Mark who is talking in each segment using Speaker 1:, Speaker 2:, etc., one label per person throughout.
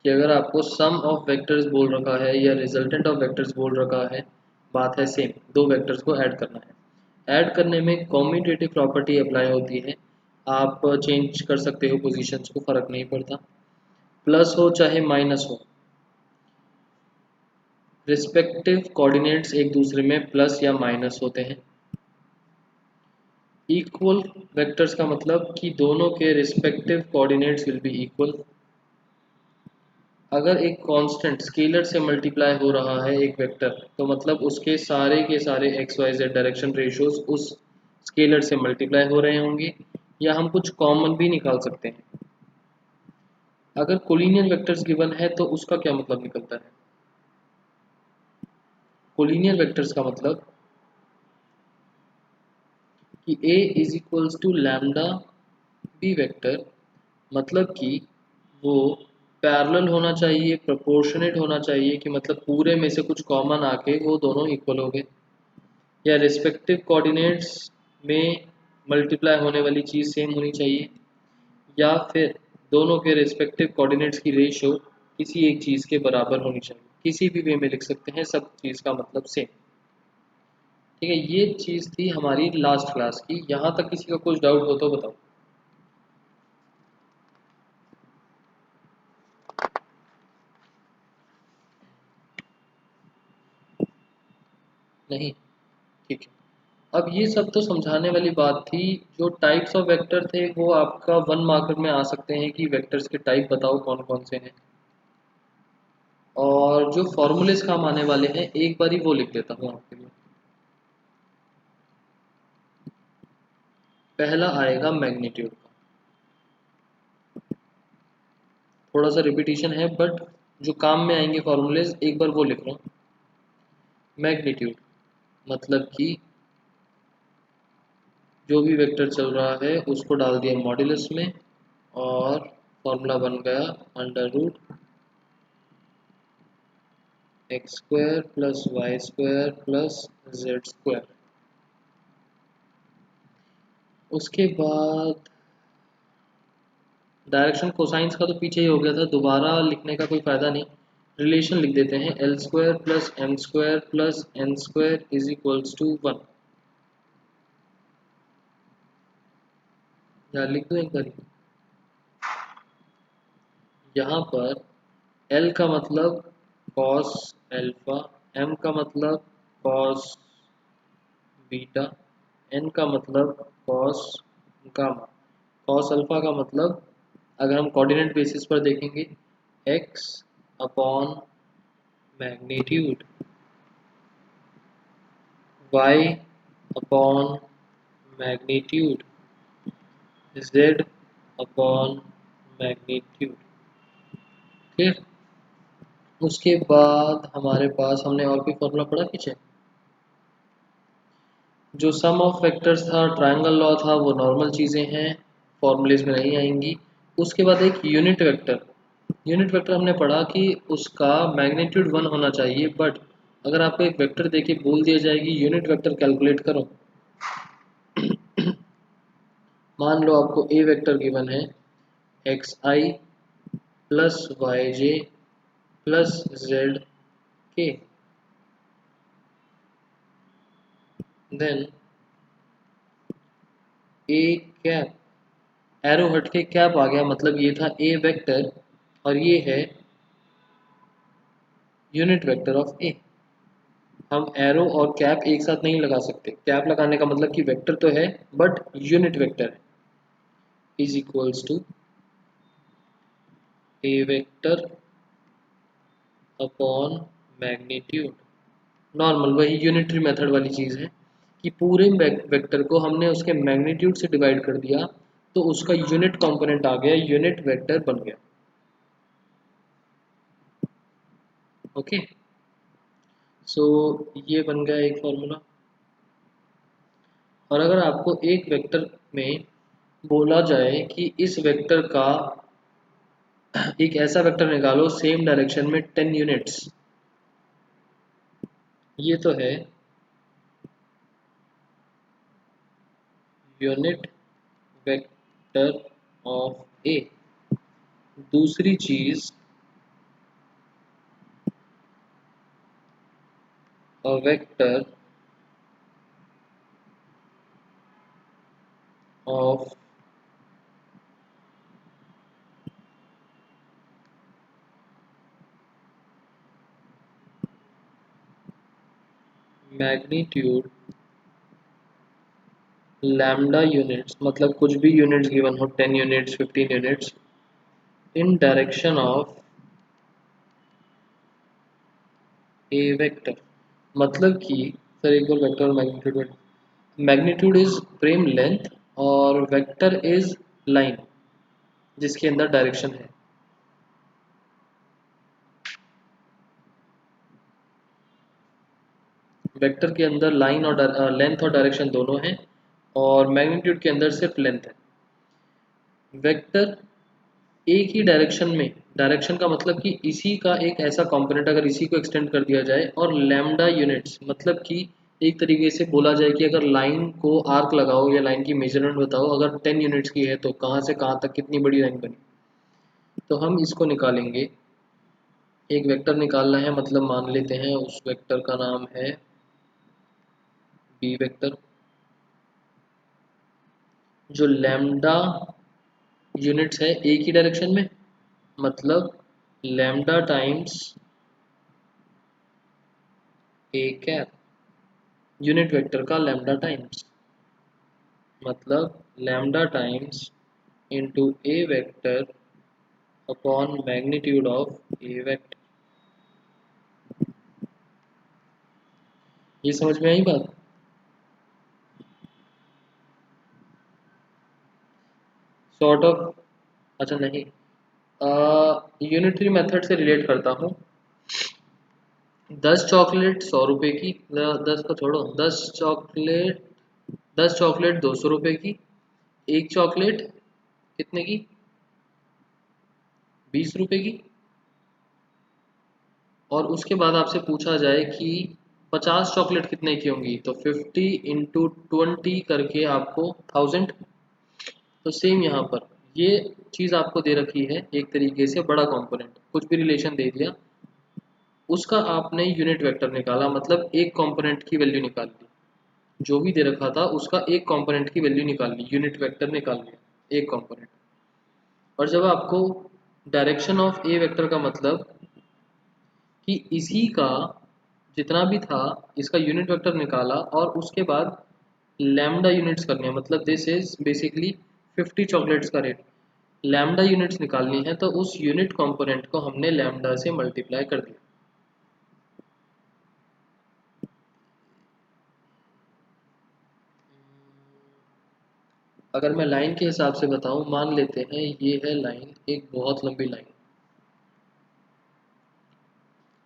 Speaker 1: कि अगर आपको सम ऑफ वेक्टर्स बोल रखा है या रिजल्टेंट ऑफ वेक्टर्स बोल रखा है, बात है सेम, दो वेक्टर्स को ऐड करना है। ऐड करने में कॉम्यूटेटिव प्रॉपर्टी अप्लाई होती है। आप चेंज कर सकते हो पोजीशंस को, फर्क नहीं पड़ता, प्लस हो चाहे माइनस हो, रिस्पेक्टिव कोऑर्डिनेट्स एक दूसरे में प्लस या माइनस होते हैं। इक्वल वेक्टर्स का मतलब कि दोनों के respective coordinates will be equal. अगर एक कांस्टेंट स्केलर से मल्टीप्लाई हो रहा है एक वेक्टर, तो मतलब उसके सारे के सारे x y z direction ratios उस स्केलर से मल्टीप्लाई हो रहे होंगे, या हम कुछ कॉमन भी निकाल सकते हैं। अगर कोलिनियर वेक्टर्स गिवन है तो उसका क्या मतलब निकलता है? कोलिनियर वेक्टर्स का मतलब कि A is equals to lambda B vector, मतलब कि वो पैरेलल होना चाहिए, प्रोपोर्शनेट होना चाहिए, कि मतलब पूरे में से कुछ कॉमन आके वो दोनों इक्वल हो गए, या रिस्पेक्टिव कोऑर्डिनेट्स में मल्टीप्लाई होने वाली चीज़ सेम होनी चाहिए, या फिर दोनों के रिस्पेक्टिव कोऑर्डिनेट्स की रेशियो किसी एक चीज़ के बराबर होनी चाहिए। किसी भी वे में लिख सकते हैं, सब चीज़ का मतलब सेम। ठीक है, ये चीज़ थी हमारी लास्ट क्लास की। यहाँ तक किसी का कुछ डाउट हो तो बताओ। नहीं? ठीक है। अब ये सब तो समझाने वाली बात थी। जो टाइप्स ऑफ वेक्टर थे वो आपका 1 मार्कर में आ सकते हैं कि वेक्टर्स के टाइप बताओ कौन कौन से हैं, और जो फॉर्मूलेस काम आने वाले हैं एक बार ही वो लिख देता हूँ आपके लिए। पहला आएगा मैग्नीट्यूड का, थोड़ा सा रिपीटिशन है बट जो काम में आएंगे फॉर्मूलेस एक बार वो लिख रहा हूँ। मैग्नीट्यूड मतलब कि जो भी वेक्टर चल रहा है उसको डाल दिया मॉड्यूलस में, और फॉर्मूला बन गया under root x square plus y square plus z square. उसके बाद डायरेक्शन कोसाइंस का तो पीछे ही हो गया था, दोबारा लिखने का कोई फ़ायदा नहीं। रिलेशन लिख देते हैं, l square plus m square plus n square is equals to 1। या लिख दो एक बार। यहाँ पर एल का मतलब कॉस एल्फा, एम का मतलब कॉस बीटा, एन का मतलब कॉस गामा। कॉस अल्फा का मतलब, अगर हम कोऑर्डिनेट बेसिस पर देखेंगे, x upon magnitude, y upon magnitude, z upon magnitude. ठीक। उसके बाद हमारे पास, हमने और कोई फॉर्मूला पढ़ा पीछे? जो सम ऑफ वेक्टर्स था, ट्रायंगल लॉ था, वो नॉर्मल चीज़ें हैं, फॉर्मूलेज में नहीं आएंगी। उसके बाद एक यूनिट वेक्टर, यूनिट वेक्टर हमने पढ़ा कि उसका मैग्नीट्यूड 1 होना चाहिए, बट अगर आपको एक वेक्टर देके बोल दिया जाएगी यूनिट वेक्टर कैलकुलेट करो, मान लो आपको ए वेक्टर गिवन है एक्स आई प्लस वाई जे प्लस जेड के, देन ए कैप, एरो हट के कैप आ गया, मतलब ये था ए वेक्टर और ये है यूनिट वेक्टर ऑफ ए। हम एरो और कैप एक साथ नहीं लगा सकते, कैप लगाने का मतलब कि वेक्टर तो है बट यूनिट वेक्टर है, is equals to A vector upon magnitude. Normal वही यूनिटरी मेथड वाली चीज़ है कि पूरे वेक्टर को हमने उसके मैग्नीट्यूड से डिवाइड कर दिया, तो उसका यूनिट कंपोनेंट आ गया, यूनिट वेक्टर बन गया। ओके, सो ये बन गया एक फॉर्मूला। और अगर आपको एक वेक्टर में बोला जाए कि इस वेक्टर का एक ऐसा वेक्टर निकालो सेम डायरेक्शन में 10 यूनिट्स, ये तो है यूनिट वेक्टर ऑफ ए। दूसरी चीज़ a vector of magnitude lambda units, मतलब कुछ भी यूनिट्स गिवन हो, 10 units, 15 units, in direction of a vector, मतलब कि सर एक बार वेक्टर और magnitude, magnitude is frame length और वेक्टर इज लाइन जिसके अंदर डायरेक्शन है। वेक्टर के अंदर लाइन और लेंथ और डायरेक्शन दोनों हैं, और मैग्नीट्यूड के अंदर सिर्फ लेंथ है। वेक्टर एक ही डायरेक्शन में, डायरेक्शन का मतलब कि इसी का एक ऐसा कंपोनेंट अगर इसी को एक्सटेंड कर दिया जाए, और लैम्डा यूनिट्स मतलब कि एक तरीके से बोला जाए कि अगर लाइन को आर्क लगाओ या लाइन की मेजरमेंट बताओ, अगर 10 यूनिट्स की है तो कहाँ से कहाँ तक कितनी बड़ी लाइन बनी। तो हम इसको निकालेंगे, एक वेक्टर निकालना है, मतलब मान लेते हैं उस वेक्टर का नाम है बी वेक्टर। जो लैम्डा यूनिट्स है एक ही डायरेक्शन में, मतलब lambda times A cap, unit vector का लैम्डा टाइम्स, मतलब lambda times into A vector upon magnitude of A vector. ये समझ में आई बात? सॉर्ट ऑफ, अच्छा नहीं, यूनिटरी मेथड से रिलेट करता हूँ। 10 चॉकलेट 100 रुपये की, 10 को छोड़ो, 10 चॉकलेट 200 रुपये की, एक चॉकलेट कितने की, 20 रुपये की। और उसके बाद आपसे पूछा जाए कि 50 चॉकलेट कितने की होंगी, तो 50 × 20 करके आपको 1000। तो सेम यहाँ पर ये चीज़ आपको दे रखी है, एक तरीके से बड़ा कंपोनेंट कुछ भी रिलेशन दे दिया, उसका आपने यूनिट वेक्टर निकाला, मतलब एक कंपोनेंट की वैल्यू निकाल ली, जो भी दे रखा था उसका एक कंपोनेंट की वैल्यू निकाल ली, यूनिट वेक्टर निकाल लिया एक कंपोनेंट। और जब आपको डायरेक्शन ऑफ ए वेक्टर का मतलब कि इसी का जितना भी था इसका यूनिट वेक्टर निकाला, और उसके बाद लैम्डा यूनिट्स करनी है, मतलब दिस इज बेसिकली 50 चॉकलेट्स का रेट, लैम्डा यूनिट्स निकालनी है, तो उस यूनिट कंपोनेंट को हमने लैम्डा से मल्टीप्लाई कर दिया। अगर मैं लाइन के हिसाब से बताऊं, मान लेते हैं ये है लाइन, एक बहुत लंबी लाइन,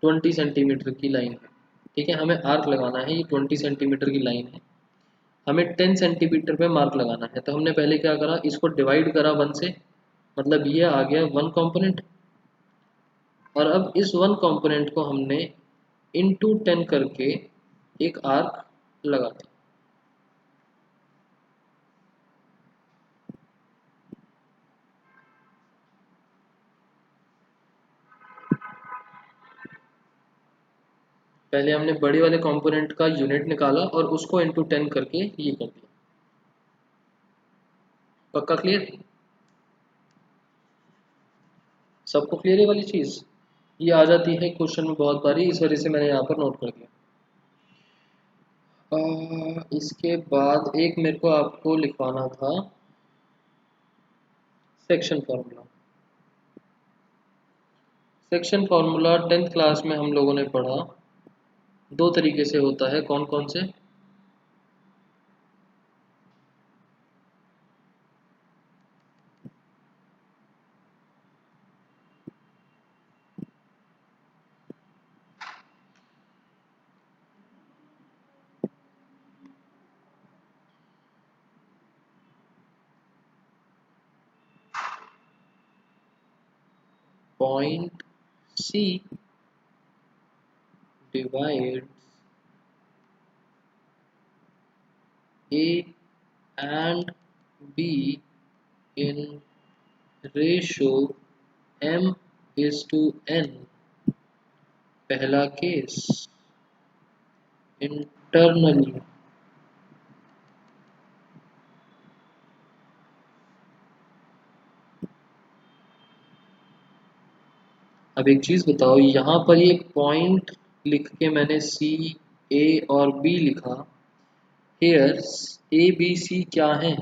Speaker 1: 20 सेंटीमीटर की लाइन है, ठीक है, हमें आर्क लगाना है, ये 20 सेंटीमीटर की लाइन है, हमें 10 सेंटीमीटर पे मार्क लगाना है। तो हमने पहले क्या करा, इसको डिवाइड करा 1 से, मतलब ये आ गया 1 कंपोनेंट, और अब इस 1 कंपोनेंट को हमने इंटू 10 करके एक आर्क लगा दिया। पहले हमने बड़े वाले कंपोनेंट का यूनिट निकाला और उसको इंटू 10 करके ये कर दिया। पक्का क्लियर? सबको क्लियर है वाली चीज़? ये आ जाती है क्वेश्चन में बहुत बारी, इस वजह से मैंने यहाँ पर नोट कर दिया। इसके बाद एक मेरे को आपको लिखवाना था section formula. Section formula 10th class में हम लोगों ने पढ़ा, दो तरीके से होता है, कौन कौन से? Point C divides A and B in ratio m/n, पहला केस। इंटरनली अब एक चीज़ बताओ, यहाँ पर ये पॉइंट लिख के मैंने सी ए और बी लिखा। हेयर ए बी सी क्या है?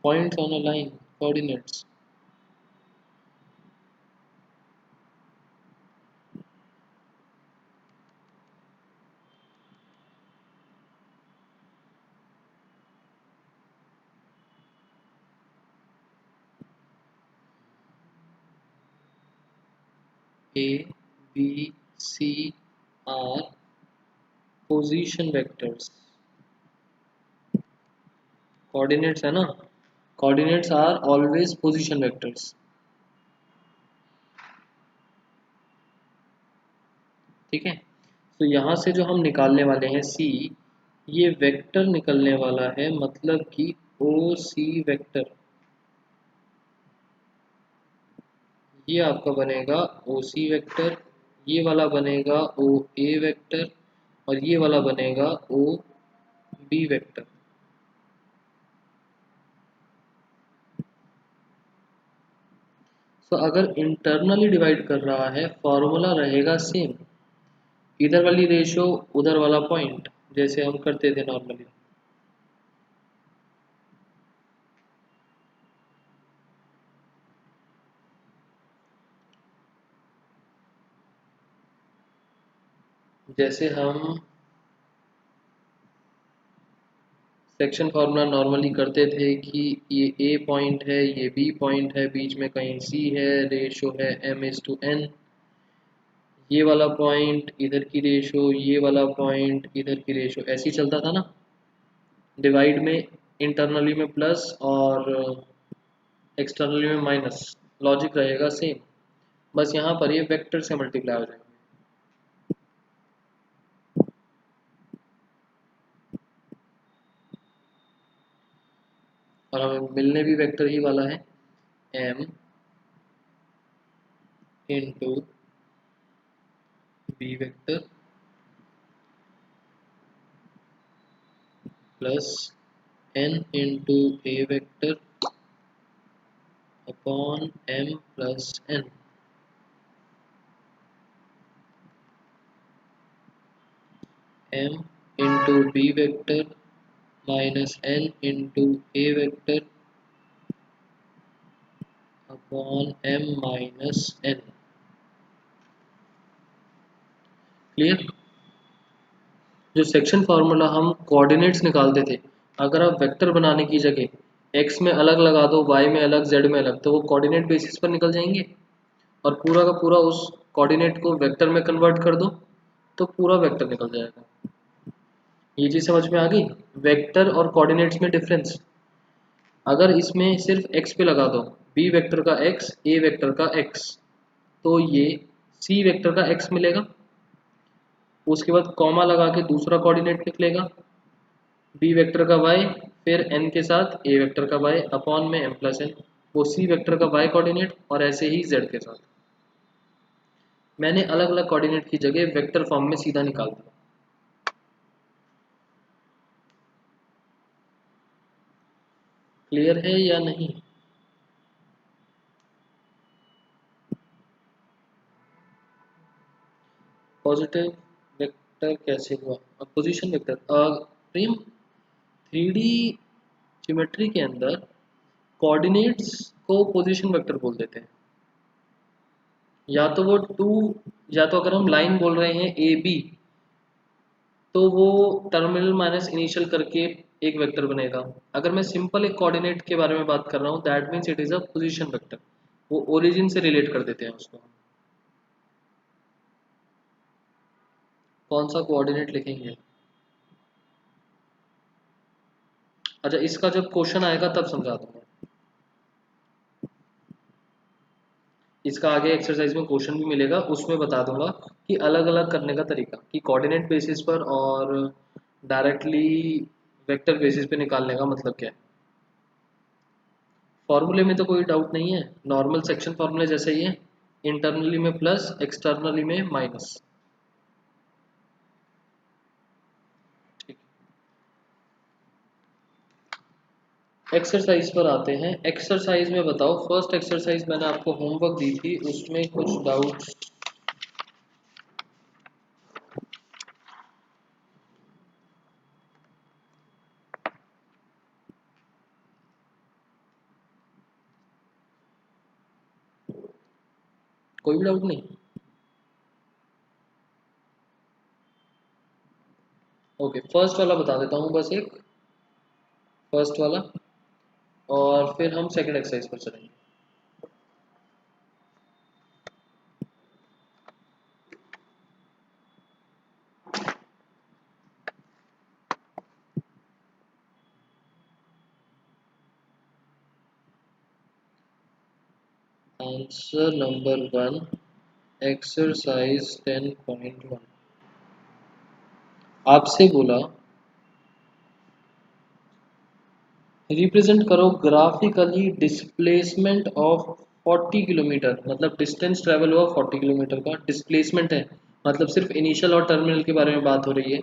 Speaker 1: Points on a line, coordinates. A B C are position vectors. Coordinates है ना, coordinates are always position vectors. ठीक है, तो यहाँ से जो हम निकालने वाले हैं सी, ये वेक्टर निकलने वाला है, मतलब कि ओ सी वेक्टर। ये आपका बनेगा ओ सी वेक्टर, ये वाला बनेगा ओ ए वेक्टर, और ये वाला बनेगा ओ बी वेक्टर। तो अगर इंटरनली डिवाइड कर रहा है, फॉर्मूला रहेगा सेम, इधर वाली रेशो उधर वाला पॉइंट, जैसे हम करते थे नॉर्मली। जैसे हम सेक्शन फार्मूला नॉर्मली करते थे कि ये ए पॉइंट है, ये बी पॉइंट है, बीच में कहीं सी है, रेशो है m/n, ये वाला पॉइंट इधर की रेशो, ये वाला पॉइंट इधर की रेशो, ऐसे ही चलता था ना। डिवाइड में इंटरनली में प्लस और एक्सटर्नली में माइनस, लॉजिक रहेगा सेम, बस यहाँ पर ये वेक्टर से मल्टीप्लाई हो जाएगा। और हमें मिलने भी वेक्टर ही वाला है, m into B vector plus n into A vector upon m plus n। m into B vector minus n into A vector upon m minus n। Clear? जो सेक्शन फार्मूला हम कोऑर्डिनेट्स निकालते थे, अगर आप vector बनाने की जगह x में अलग लगा दो, y में अलग, z में अलग, तो वो कोऑर्डिनेट बेसिस पर निकल जाएंगे, और पूरा का पूरा उस कोऑर्डिनेट को वेक्टर में कन्वर्ट कर दो तो पूरा वेक्टर निकल जाएगा। ये चीज़ समझ में आ गई, वेक्टर और कोऑर्डिनेट्स में डिफरेंस। अगर इसमें सिर्फ x पे लगा दो, b वेक्टर का x, a वेक्टर का x, तो ये c वेक्टर का x मिलेगा। उसके बाद कॉमा लगा के दूसरा कोऑर्डिनेट निकलेगा, b वेक्टर का y, फिर n के साथ a वेक्टर का y अपॉन में m प्लस n, वो c वेक्टर का y कोऑर्डिनेट, और ऐसे ही z के साथ। मैंने अलग अलग कोऑर्डिनेट की जगह वेक्टर फॉर्म में सीधा निकाल दिया। क्लियर है या नहीं? पॉजिटिव वेक्टर कैसे हुआ? अब पोजीशन वेक्टर, प्रेम, 3D ज्योमेट्री के अंदर कोऑर्डिनेट्स को पोजीशन वेक्टर बोल देते हैं। या तो वो टू, या तो अगर हम लाइन बोल रहे हैं ए बी, तो वो टर्मिनल माइनस इनिशियल करके एक वेक्टर बनेगा। अगर मैं सिंपल एक कोऑर्डिनेट के बारे में बात कर रहा हूँ, that means it is a position vector. वो ओरिजिन से रिलेट कर देते हैं उसको। कौन सा कोऑर्डिनेट लिखेंगे? अच्छा, इसका जब क्वेश्चन आएगा तब समझा दूंगा। इसका आगे एक्सरसाइज में क्वेश्चन भी मिलेगा, उसमें बता दूंगा कि अलग अलग करने का तरीका, कि कोऑर्डिनेट बेसिस पर और डायरेक्टली वेक्टर बेसिस पे निकालने का मतलब क्या है। फॉर्मूले में तो कोई डाउट नहीं है, नॉर्मल सेक्शन फॉर्मूले जैसे ही है, इंटरनली में प्लस एक्सटर्नली में माइनस। ठीक, एक्सरसाइज पर आते हैं। एक्सरसाइज में बताओ, फर्स्ट एक्सरसाइज मैंने आपको होमवर्क दी थी, उसमें कुछ डाउट्स। कोई भी डाउट नहीं? ओके, फर्स्ट वाला बता देता हूँ बस एक, फर्स्ट वाला, और फिर हम सेकंड एक्सरसाइज पर चलेंगे। Answer number 1, exercise 10.1। आपसे बोला रिप्रेजेंट करो ग्राफिकली डिस्प्लेसमेंट ऑफ 40 किलोमीटर, मतलब डिस्टेंस ट्रेवल हुआ 40 किलोमीटर का, डिस्प्लेसमेंट है मतलब सिर्फ इनिशियल और टर्मिनल के बारे में बात हो रही है,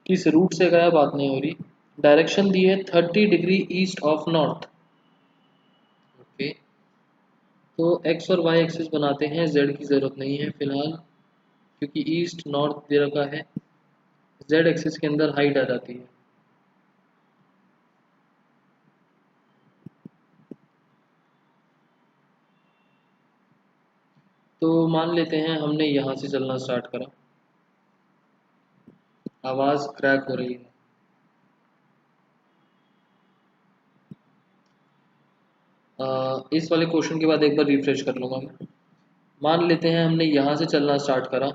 Speaker 1: किस रूट से गया बात नहीं हो रही। डायरेक्शन दी है 30 degree east of north. Okay, तो एक्स और वाई एक्सिस बनाते हैं, जेड की ज़रूरत नहीं है फिलहाल, क्योंकि ईस्ट नॉर्थ दे रखा है। जेड एक्सिस के अंदर हाइट आ जाती है। तो मान लेते हैं हमने यहाँ से चलना स्टार्ट करा। आवाज़ क्रैक हो रही है। इस वाले क्वेश्चन के बाद एक बार रिफ्रेश कर लूँगा मैं। मान लेते हैं हमने यहाँ से चलना स्टार्ट करा,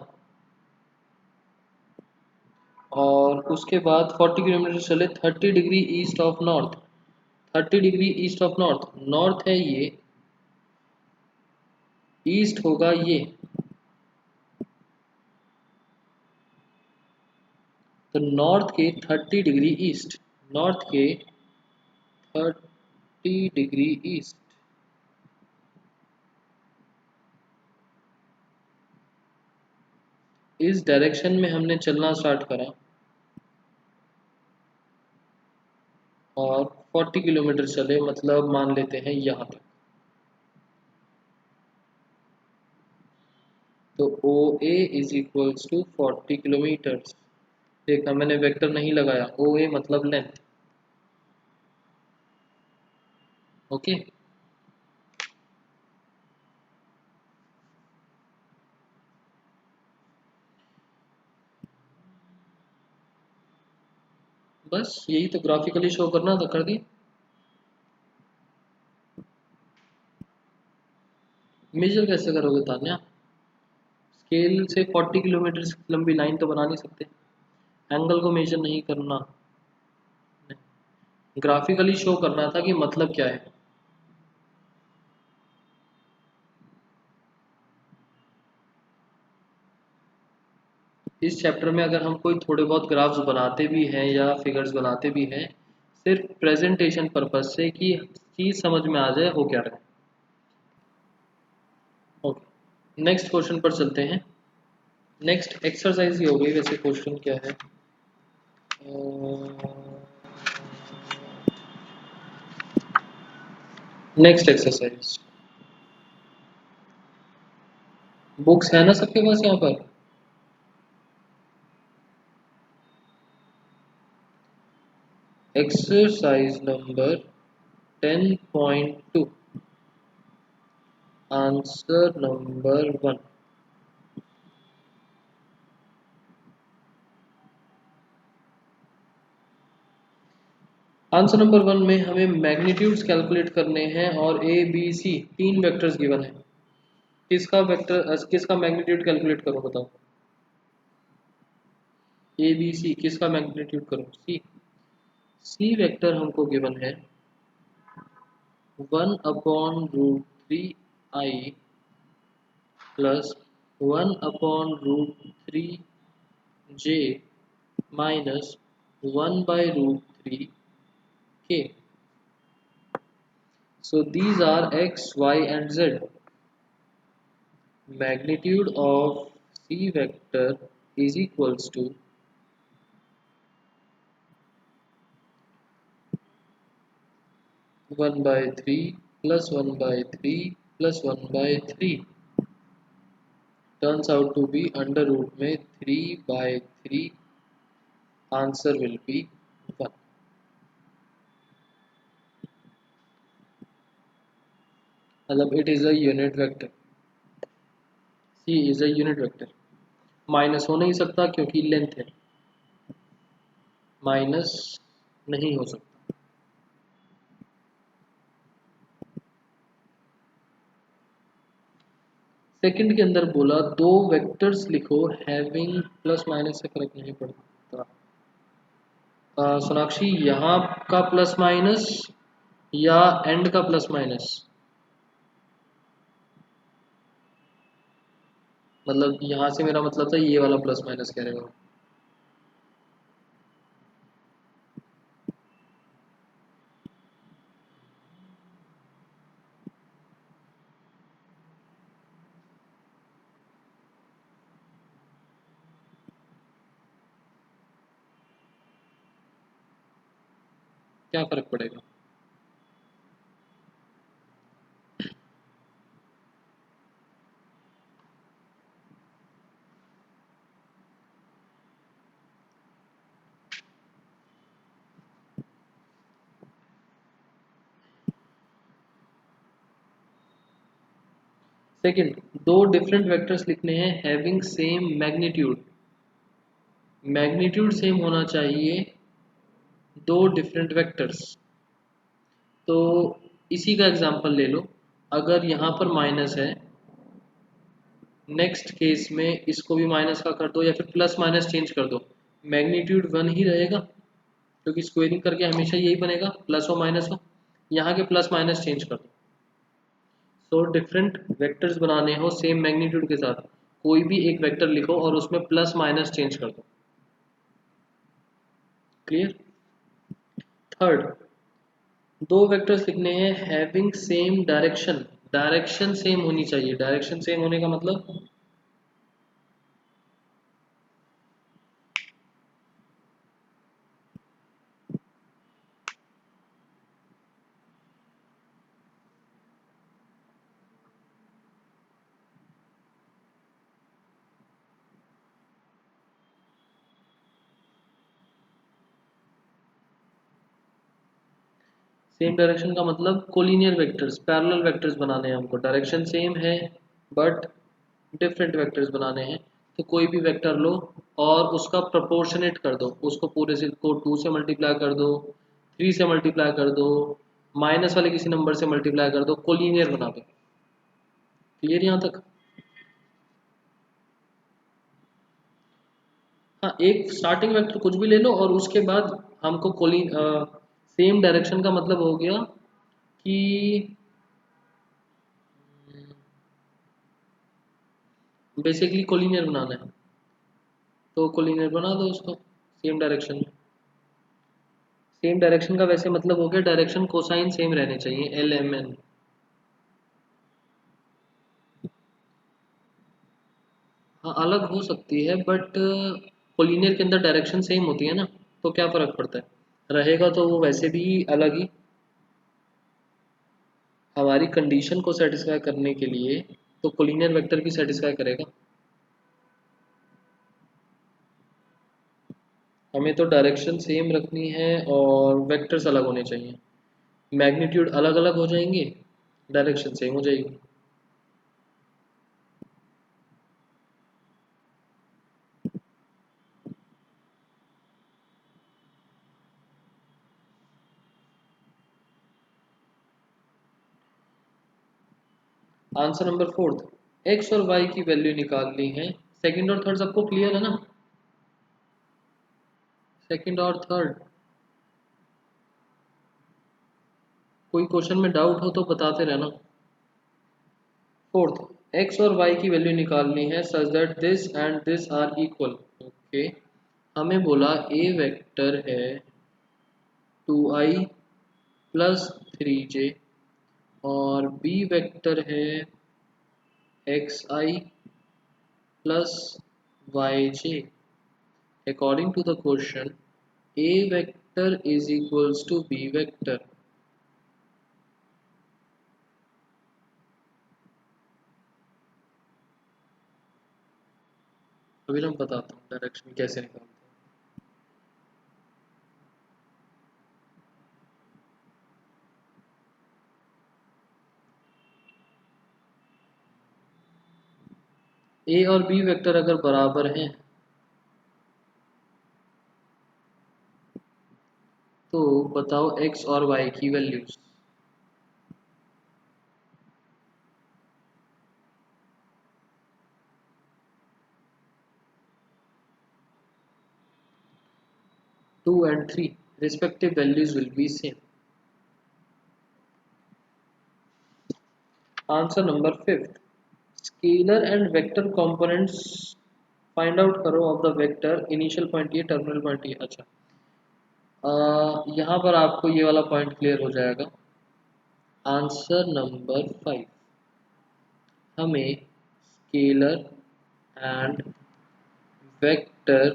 Speaker 1: और उसके बाद 40 किलोमीटर चले 30 degree east of north. 30 degree east of north, north है ये, ईस्ट होगा ये, तो नॉर्थ के 30 डिग्री ईस्ट, नॉर्थ के 30 डिग्री ईस्ट, इस डायरेक्शन में हमने चलना स्टार्ट करा, और 40 किलोमीटर चले, मतलब मान लेते हैं यहाँ तक। तो ओ ए इज इक्वल्स टू 40 किलोमीटर्स। देखा, मैंने वेक्टर नहीं लगाया, ओ ए मतलब लेंथ। ओके, बस यही तो ग्राफिकली शो करना था, कर दी। मेजर कैसे करोगे तान्या? स्केल से 40 किलोमीटर लंबी लाइन तो बना नहीं सकते, एंगल को मेजर नहीं करना, ग्राफिकली शो करना था कि मतलब क्या है। इस चैप्टर में अगर हम कोई थोड़े बहुत ग्राफ्स बनाते भी हैं या फिगर्स बनाते भी हैं, सिर्फ प्रेजेंटेशन पर्पज से कि चीज़ समझ में आ जाए हो क्या रहा है। ओके, नेक्स्ट क्वेश्चन पर चलते हैं। नेक्स्ट एक्सरसाइज ही हो गई, वैसे क्वेश्चन क्या है? नेक्स्ट एक्सरसाइज, बुक्स है ना सबके पास यहाँ पर? Exercise number 10.2, answer number 1। Answer number 1 में हमें मैग्नीट्यूड्स कैलकुलेट करने हैं, और ए बी सी तीन वेक्टर्स गिवन है। किसका वेक्टर, किसका मैग्नीट्यूड कैलकुलेट करो बताओ? ए बी सी, किसका मैग्नीट्यूड करो? सी। सी वेक्टर हमको गिवन है 1/√3i plus 1/√3j minus 1/√3k. So these are x, y and z. Magnitude of C vector is equals to 1/3 plus 1/3 plus 1/3. Turns out to be under root में 3/3. Answer will be 1. मतलब it is a unit vector. C is a unit vector. Minus हो नहीं सकता क्योंकि length है, minus नहीं हो सकता. सेकंड के अंदर बोला दो वेक्टर्स लिखो हैविंग प्लस माइनस से फर्क नहीं पड़ता. सोनाक्षी यहाँ का प्लस माइनस या एंड का प्लस माइनस, मतलब यहाँ से मेरा मतलब था ये वाला प्लस माइनस कह रहे हो. क्या फर्क पड़ेगा? सेकंड, दो डिफरेंट वेक्टर्स लिखने हैं having same magnitude. Magnitude same होना चाहिए दो डिफरेंट वेक्टर्स. तो इसी का एग्जांपल ले लो. अगर यहाँ पर माइनस है, नेक्स्ट केस में इसको भी माइनस का कर दो या फिर प्लस माइनस चेंज कर दो, मैग्नीट्यूड 1 ही रहेगा क्योंकि स्क्वेयरिंग करके हमेशा यही बनेगा, प्लस हो माइनस हो. यहाँ के प्लस माइनस चेंज कर दो. सो डिफरेंट वेक्टर्स बनाने हो सेम मैग्नीट्यूड के साथ, कोई भी एक वेक्टर लिखो और उसमें प्लस माइनस चेंज कर दो. क्लियर? थर्ड, दो वेक्टर्स लिखने हैं having same direction. Direction same होनी चाहिए. डायरेक्शन सेम होने का मतलब सेम डायरेक्शन का मतलब कोलिनियर वेक्टर्स, पैरेलल वेक्टर्स बनाने हैं हमको. डायरेक्शन सेम है बट डिफरेंट वेक्टर्स बनाने हैं. तो कोई भी वेक्टर लो और उसका प्रोपोर्शनेट कर दो, उसको पूरे से को 2 से मल्टीप्लाई कर दो, 3 से मल्टीप्लाई कर दो, माइनस वाले किसी नंबर से मल्टीप्लाई कर दो, कोलिनियर बना दो. क्लियर यहाँ तक? हाँ, एक स्टार्टिंग वेक्टर कुछ भी ले लो और उसके बाद हमको सेम डायरेक्शन का मतलब हो गया कि बेसिकली कोलिनियर बनाना है, तो कोलिनियर बना दो उसको सेम डायरेक्शन में. सेम डायरेक्शन का वैसे मतलब हो गया डायरेक्शन कोसाइन सेम रहने चाहिए, एल एम एन. हाँ, अलग हो सकती है बट कोलिनियर के अंदर डायरेक्शन सेम होती है ना, तो क्या फ़र्क पड़ता है, रहेगा तो वो वैसे भी अलग ही. हमारी कंडीशन को सेटिस्फाई करने के लिए तो कोलिनियर वेक्टर भी सेटिस्फाई करेगा. हमें तो डायरेक्शन सेम रखनी है और वेक्टर्स अलग होने चाहिए. मैग्नीट्यूड अलग अलग हो जाएंगे, डायरेक्शन सेम हो जाएगी. आंसर नंबर फोर्थ, एक्स और वाई की वैल्यू निकालनी है. सेकंड और थर्ड सबको क्लियर है ना? सेकंड और थर्ड कोई क्वेश्चन में डाउट हो तो बताते रहना। फोर्थ, एक्स और वाई की वैल्यू निकालनी है such that this and this are equal. Okay, हमें बोला ए वेक्टर है 2i प्लस 3j और बी वेक्टर है xi plus yj. According to the question, a vector is equals to b vector. अभी मैं बताता हूँ डायरेक्शन कैसे निकालते हैं। ए और बी वेक्टर अगर बराबर हैं तो बताओ एक्स और वाई की values. Two and three respective values will be same. Answer number fifth. Scalar and vector components find out करो of the vector initial point ये terminal point ये। अच्छा, यहाँ पर आपको ये वाला पॉइंट क्लियर हो जाएगा। आंसर नंबर 5, हमें scalar and vector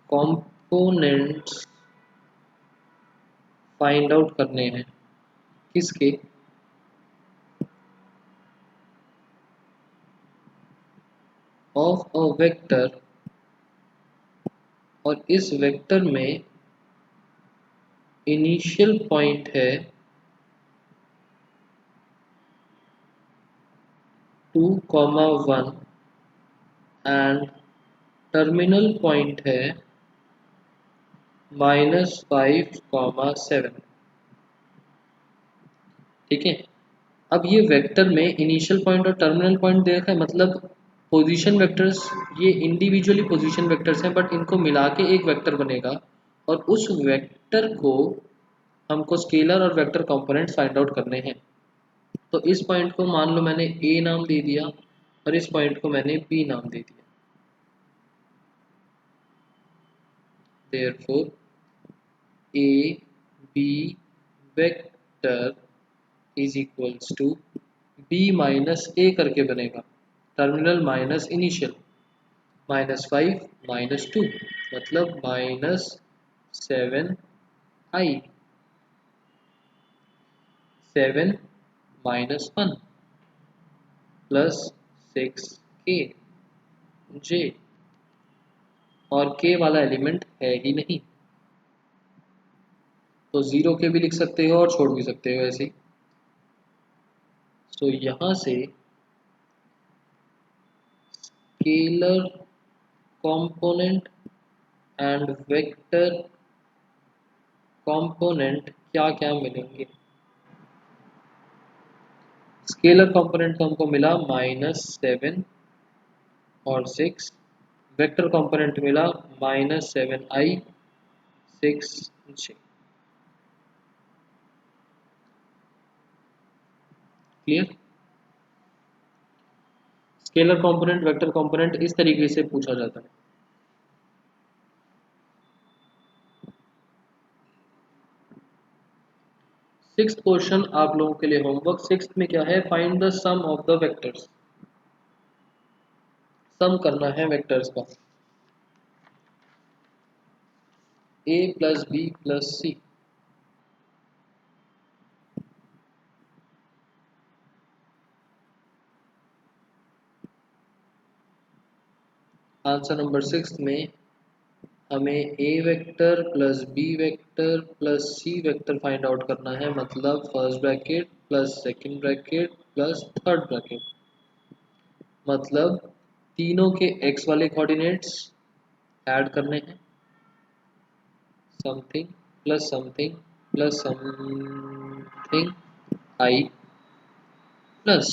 Speaker 1: components find out करने हैं। किसके? ऑफ अ वेक्टर, और इस वेक्टर में इनिशियल पॉइंट है 2,1 एंड टर्मिनल पॉइंट है -5,7। ठीक है, अब ये वेक्टर में इनिशियल पॉइंट और टर्मिनल पॉइंट देखा है, मतलब पोजीशन वेक्टर्स, ये इंडिविजुअली पोजीशन वेक्टर्स हैं बट इनको मिला के एक वेक्टर बनेगा, और उस वेक्टर को हमको स्केलर और वेक्टर कंपोनेंट्स फाइंड आउट करने हैं। तो इस पॉइंट को मान लो मैंने ए नाम दे दिया और इस पॉइंट को मैंने बी नाम दे दिया। Therefore A B vector is equals to B minus A करके बनेगा, टर्मिनल माइनस इनिशियल, -5 -2 मतलब -7i, 7 -1 प्लस 6k j, और k वाला एलिमेंट है ही नहीं तो 0 के भी लिख सकते हो और छोड़ भी सकते हो ऐसे ही। तो यहाँ से scalar component and vector component क्या क्या मिलेंगे? स्केलर कंपोनेंट तो हमको मिला -7 और 6, वेक्टर कंपोनेंट मिला -7i 6j। Clear? Scalar component vector component इस तरीके से पूछा जाता है। सिक्स्थ क्वेश्चन आप लोगों के लिए होमवर्क। सिक्स्थ में क्या है? Find the sum of the vectors. Sum करना है वेक्टर्स का। a plus B plus C. Answer number six में हमें a vector plus B vector plus C vector find out करना है, मतलब first bracket plus second bracket plus third bracket, मतलब तीनों के x वाले कोऑर्डिनेट्स ऐड करने हैं, something plus something plus something i plus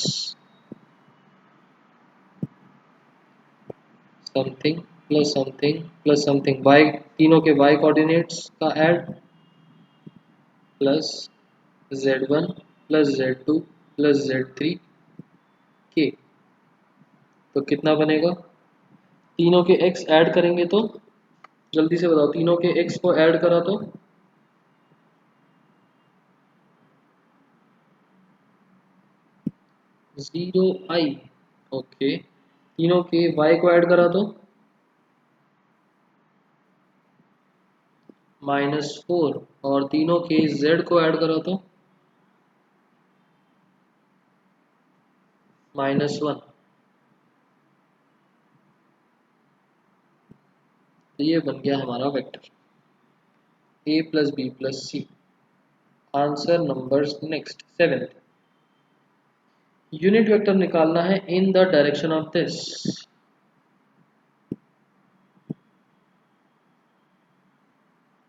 Speaker 1: something plus something plus something y, तीनों के y कोऑर्डिनेट्स का add plus Z1 plus Z2 plus Z3 के। तो कितना बनेगा? तीनों के x ऐड करेंगे तो जल्दी से बताओ, तीनों के x को ऐड करा तो 0i। ओके, तीनों के y को ऐड करा तो -4, और तीनों के z को ऐड करा तो -1। तो ये बन गया हमारा vector a plus B plus C. Answer number next 7th, unit vector निकालना है in the direction of this.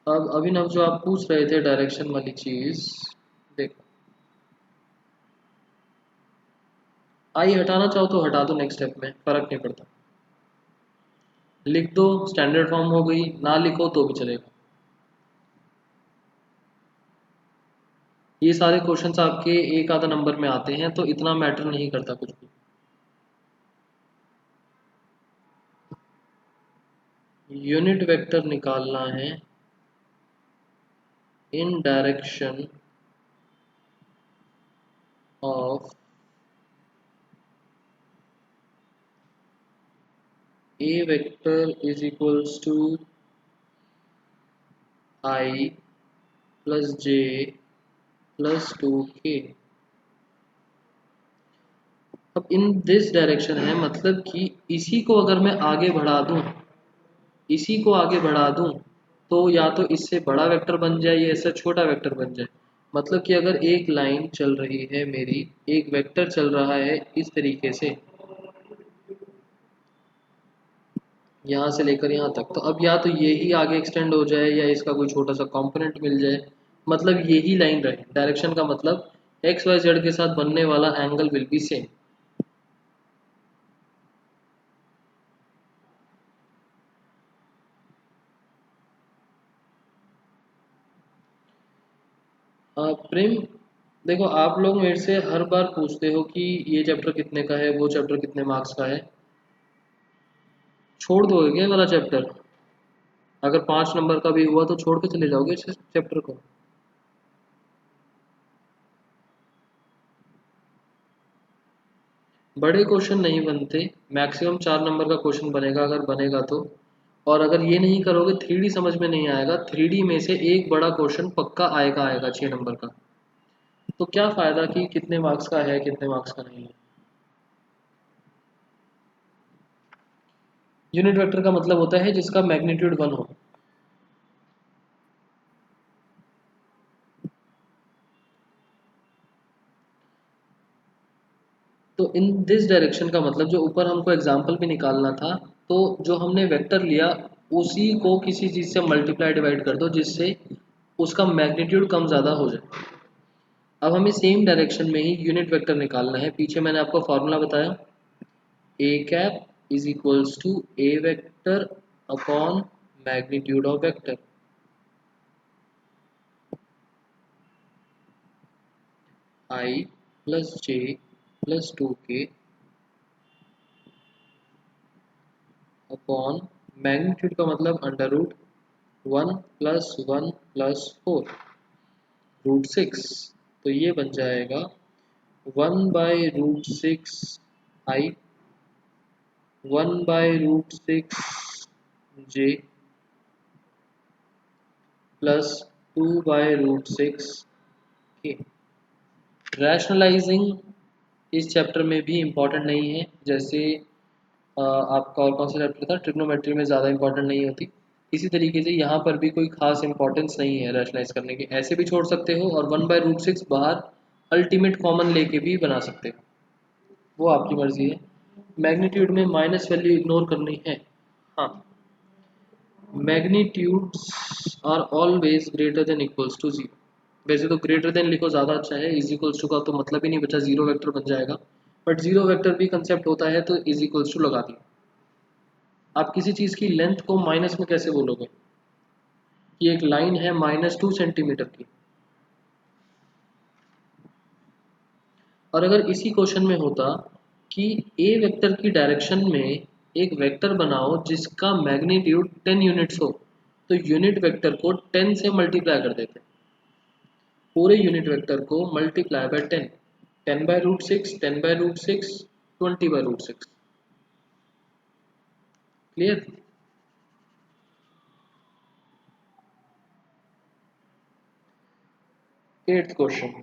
Speaker 1: अब अभिनव जो आप पूछ रहे थे डायरेक्शन वाली चीज, देखो आई हटाना चाहो तो हटा दो, नेक्स्ट स्टेप में फर्क नहीं पड़ता। लिख दो, स्टैंडर्ड फॉर्म हो गई, ना लिखो तो भी चलेगा। ये सारे क्वेश्चंस आपके एक आधा नंबर में आते हैं, तो इतना मैटर नहीं करता कुछ भी। यूनिट वेक्टर निकालना है इन direction of a vector is equals to I plus j plus 2k। अब इन दिस डायरेक्शन है, मतलब कि इसी को अगर मैं आगे बढ़ा दूं, इसी को आगे बढ़ा दूं, तो या तो इससे बड़ा वेक्टर बन जाए या इससे छोटा वेक्टर बन जाए। मतलब कि अगर एक लाइन चल रही है मेरी, एक वेक्टर चल रहा है इस तरीके से, यहाँ से लेकर यहाँ तक, तो अब या तो ये ही आगे एक्सटेंड हो जाए या इसका कोई छोटा सा कंपोनेंट मिल जाए, मतलब यही लाइन रहे। डायरेक्शन का मतलब एक्स वाई जेड के साथ बनने वाला एंगल विल बी सेम। प्रेम, देखो आप लोग मेरे से हर बार पूछते हो कि ये चैप्टर कितने का है, वो चैप्टर कितने मार्क्स का है। छोड़ दोगे क्या ये वाला चैप्टर? अगर 5 नंबर का भी हुआ तो छोड़ के चले जाओगे इस चैप्टर को? बड़े क्वेश्चन नहीं बनते, मैक्सिमम 4 नंबर का क्वेश्चन बनेगा अगर बनेगा तो। और अगर ये नहीं करोगे, 3D समझ में नहीं आएगा, 3D में से एक बड़ा क्वेश्चन पक्का आएगा आएगा 6 नंबर का। तो क्या फ़ायदा कि कितने मार्क्स का है कितने मार्क्स का नहीं है। यूनिट वेक्टर का मतलब होता है जिसका मैग्नीट्यूड 1 हो। तो इन दिस डायरेक्शन का मतलब, जो ऊपर हमको एग्जाम्पल भी निकालना था, तो जो हमने वेक्टर लिया उसी को किसी चीज़ से मल्टीप्लाई डिवाइड कर दो जिससे उसका मैग्नीट्यूड कम ज़्यादा हो जाए। अब हमें सेम डायरेक्शन में ही यूनिट वेक्टर निकालना है। पीछे मैंने आपको फॉर्मूला बताया, A cap is equals to A vector upon magnitude of vector. I plus J plus 2k upon magnitude का मतलब √1 प्लस 1 प्लस 4 √6। तो ये बन जाएगा 1/√6 आई, 1/√6 जे प्लस 2/√6 के। रैशनलाइजिंग इस चैप्टर में भी इम्पॉर्टेंट नहीं है, जैसे आपका और कौन सा चैप्टर था, ट्रिग्नोमेट्री में ज़्यादा इंपॉर्टेंट नहीं होती। इसी तरीके से यहाँ पर भी कोई खास इंपॉर्टेंस नहीं है रैशनलाइज करने की, ऐसे भी छोड़ सकते हो और 1/√6 बाहर अल्टीमेट कॉमन लेके भी बना सकते हो, वो आपकी मर्जी है। मैग्नीट्यूड में माइनस वैल्यू इग्नोर करनी है। हाँ, magnitudes are always greater than equals to zero. वैसे तो ग्रेटर देन लिखो ज़्यादा अच्छा है, इज इक्वल्स टू का तो मतलब ही नहीं बचा, जीरो वेक्टर बन जाएगा। बट जीरो वेक्टर भी कंसेप्ट होता है तो इज इक्वल्स टू लगा दिया। आप किसी चीज़ की लेंथ को माइनस में कैसे बोलोगे? कि एक लाइन है -2 सेंटीमीटर की, और अगर इसी क्वेश्चन में होता कि ए वेक्टर की डायरेक्शन में एक वेक्टर बनाओ जिसका मैग्नीट्यूड 10 यूनिट्स हो, तो यूनिट वेक्टर को 10 से मल्टीप्लाई कर देते, पूरे यूनिट वेक्टर को multiply by 10, 10 by root 6, 10 by root 6, 20 by root 6। Clear? Eighth question,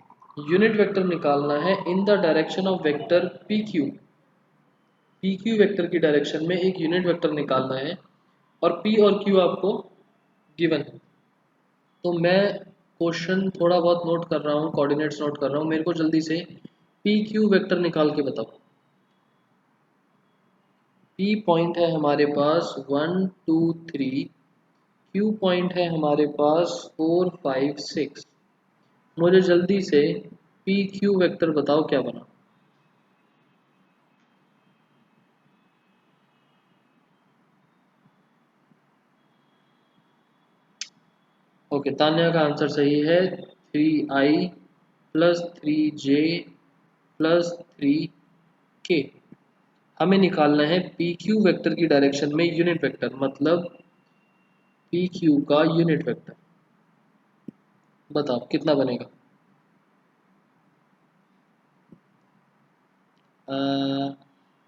Speaker 1: unit vector निकालना है in the direction of vector P Q. P Q vector की डायरेक्शन में एक यूनिट वेक्टर निकालना है और पी और क्यू आपको गिवन है। तो मैं क्वेश्चन थोड़ा बहुत नोट कर रहा हूँ, कोऑर्डिनेट्स नोट कर रहा हूँ, मेरे को जल्दी से पी क्यू वेक्टर निकाल के बताओ। पी पॉइंट है हमारे पास 1 2 3, क्यू पॉइंट है हमारे पास 4 5 6। मुझे जल्दी से पी क्यू वेक्टर बताओ क्या बना। ओके, तान्या का आंसर सही है। 3i plus 3j plus 3k। हमें निकालना है पी क्यू वेक्टर की डायरेक्शन में यूनिट वेक्टर, मतलब पी क्यू का यूनिट वेक्टर। बताओ कितना बनेगा।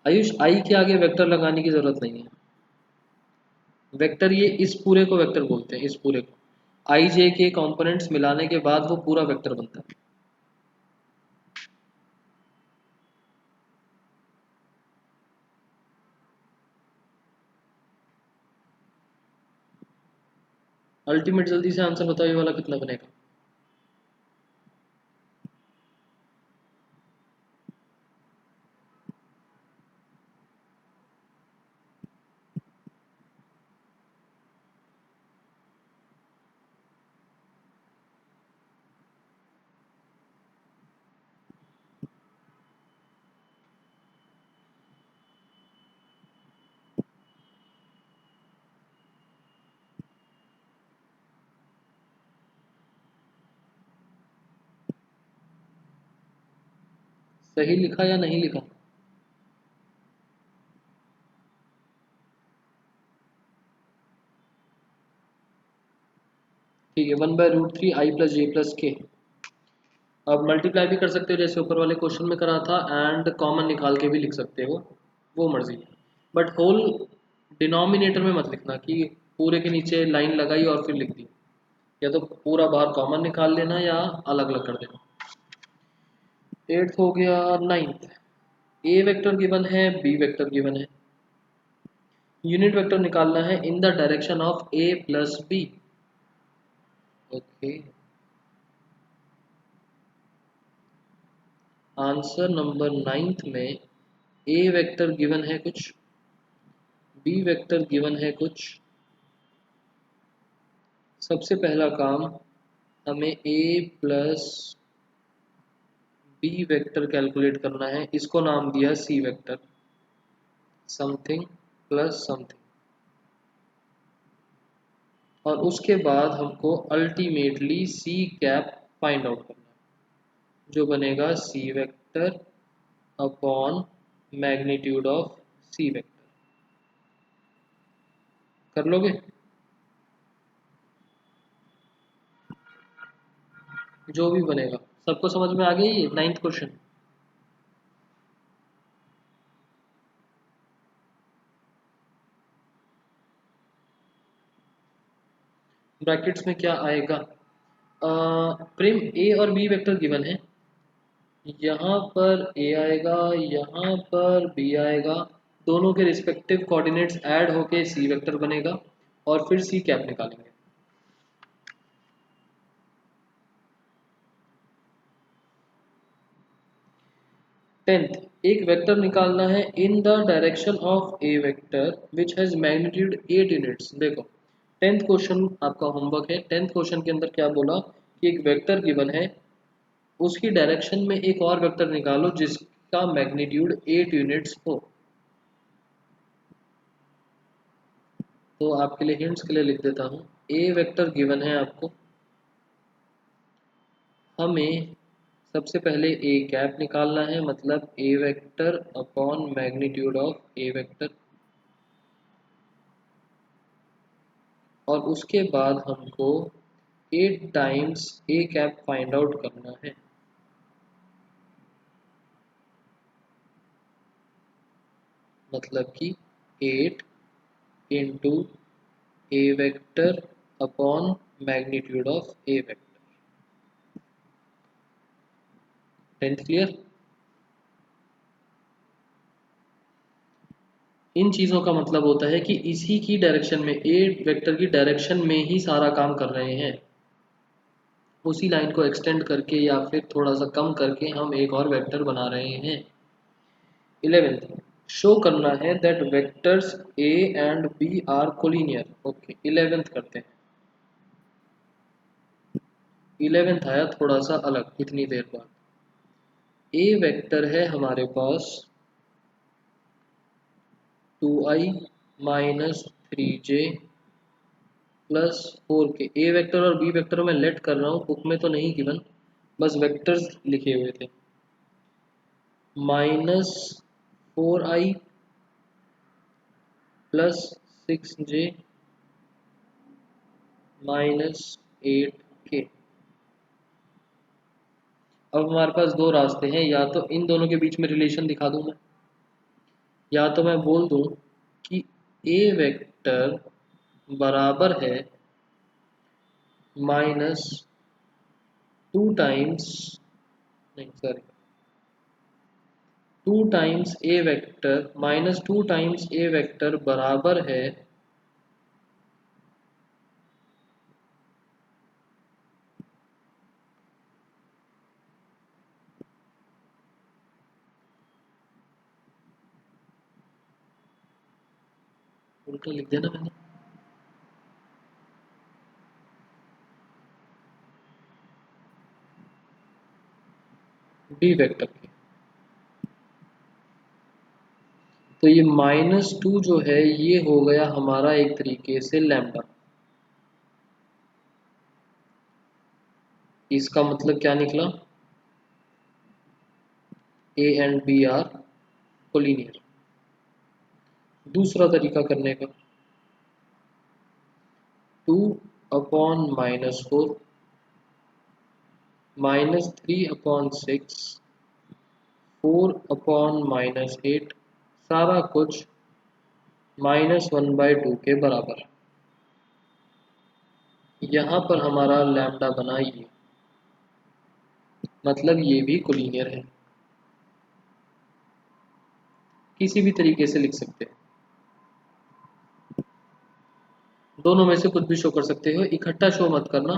Speaker 1: आयुष, आई के आगे वेक्टर लगाने की जरूरत नहीं है। वेक्टर ये इस पूरे को वेक्टर बोलते हैं, इस पूरे को आई जे के कंपोनेंट्स मिलाने के बाद वो पूरा वेक्टर बनता है। अल्टीमेट जल्दी से आंसर बताओ, ये वाला कितना बनेगा। सही लिखा या नहीं लिखा। ठीक है, 1/√3i+j+k। अब मल्टीप्लाई भी कर सकते हो जैसे ऊपर वाले क्वेश्चन में करा था, एंड कॉमन निकाल के भी लिख सकते हो, वो मर्जी है। बट होल डिनोमिनेटर में मत लिखना कि पूरे के नीचे लाइन लगाई और फिर लिख दी, या तो पूरा बाहर कॉमन निकाल लेना या अलग अलग कर देना। एट्थ हो गया। नाइन्थ, ए वेक्टर गिवन है, बी वेक्टर गिवन है, यूनिट वेक्टर निकालना है in the direction of A plus B. Okay, answer number ninth में ए वेक्टर गिवन है कुछ, बी वेक्टर गिवन है कुछ। सबसे पहला काम, हमें A plus B vector calculate करना है, इसको नाम दिया C vector, something plus something. और उसके बाद हमको ultimately C cap find out करना है, जो बनेगा C vector upon magnitude of C vector. कर लोगे? जो भी बनेगा। सबको समझ में आ गई ये नाइन्थ क्वेश्चन। ब्रैकेट्स में क्या आएगा। प्रेम, ए और बी वेक्टर गिवन है, यहाँ पर ए आएगा, यहाँ पर बी आएगा, दोनों के रिस्पेक्टिव कोऑर्डिनेट्स ऐड होके सी वेक्टर बनेगा और फिर सी कैप निकालेंगे। टेंथ, एक वेक्टर निकालना है in the direction of A vector which has magnitude 8 units. देखो, टेंथ क्वेश्चन आपका होमवर्क है। टेंथ क्वेश्चन के अंदर क्या बोला कि एक वेक्टर गिवन है, उसकी डायरेक्शन में एक और वेक्टर निकालो जिसका मैग्नीट्यूड 8 यूनिट्स हो। तो आपके लिए हिंट्स के लिए लिख देता हूँ। ए वेक्टर गिवन है आपको, हमें सबसे पहले ए कैप निकालना है, मतलब A vector upon magnitude of A vector, और उसके बाद हमको 8 times A cap find out करना है। मतलब कि 8 into A vector upon magnitude of A vector. Tenth clear? इन चीज़ों का मतलब होता है कि इसी की डायरेक्शन में, ए वेक्टर की डायरेक्शन में ही सारा काम कर रहे हैं। उसी लाइन को एक्सटेंड करके या फिर थोड़ा सा कम करके हम एक और वेक्टर बना रहे हैं। 11th, शो करना है that vectors A and B are collinear. Okay, 11th करते हैं। 11th आया थोड़ा सा अलग इतनी देर बाद। ए वेक्टर है हमारे पास 2i minus 3j plus 4k। ए वेक्टर और बी वेक्टर मैं लेट कर रहा हूँ, बुक में तो नहीं गिवन, बस वेक्टर्स लिखे हुए थे। Minus 4i plus 6j minus 8k। अब हमारे पास दो रास्ते हैं, या तो इन दोनों के बीच में रिलेशन दिखा दूं मैं, या तो मैं बोल दूं कि ए वेक्टर बराबर है माइनस 2 टाइम्स, नहीं sorry, 2 times A vector, minus 2 times A vector बराबर है उल्टा लिख देना मैंने, बी वेक्टर के। तो ये -2 जो है ये हो गया हमारा एक तरीके से लैम्डा। इसका मतलब क्या निकला? A and B are collinear. दूसरा तरीका करने का, 2 अपॉन -4 -3/6 4/-8 सारा कुछ -1/2 के बराबर। यहाँ पर हमारा लैम्डा बना ये, मतलब ये भी कोलिनियर है। किसी भी तरीके से लिख सकते हैं, दोनों में से कुछ भी शो कर सकते हो, इकट्ठा शो मत करना।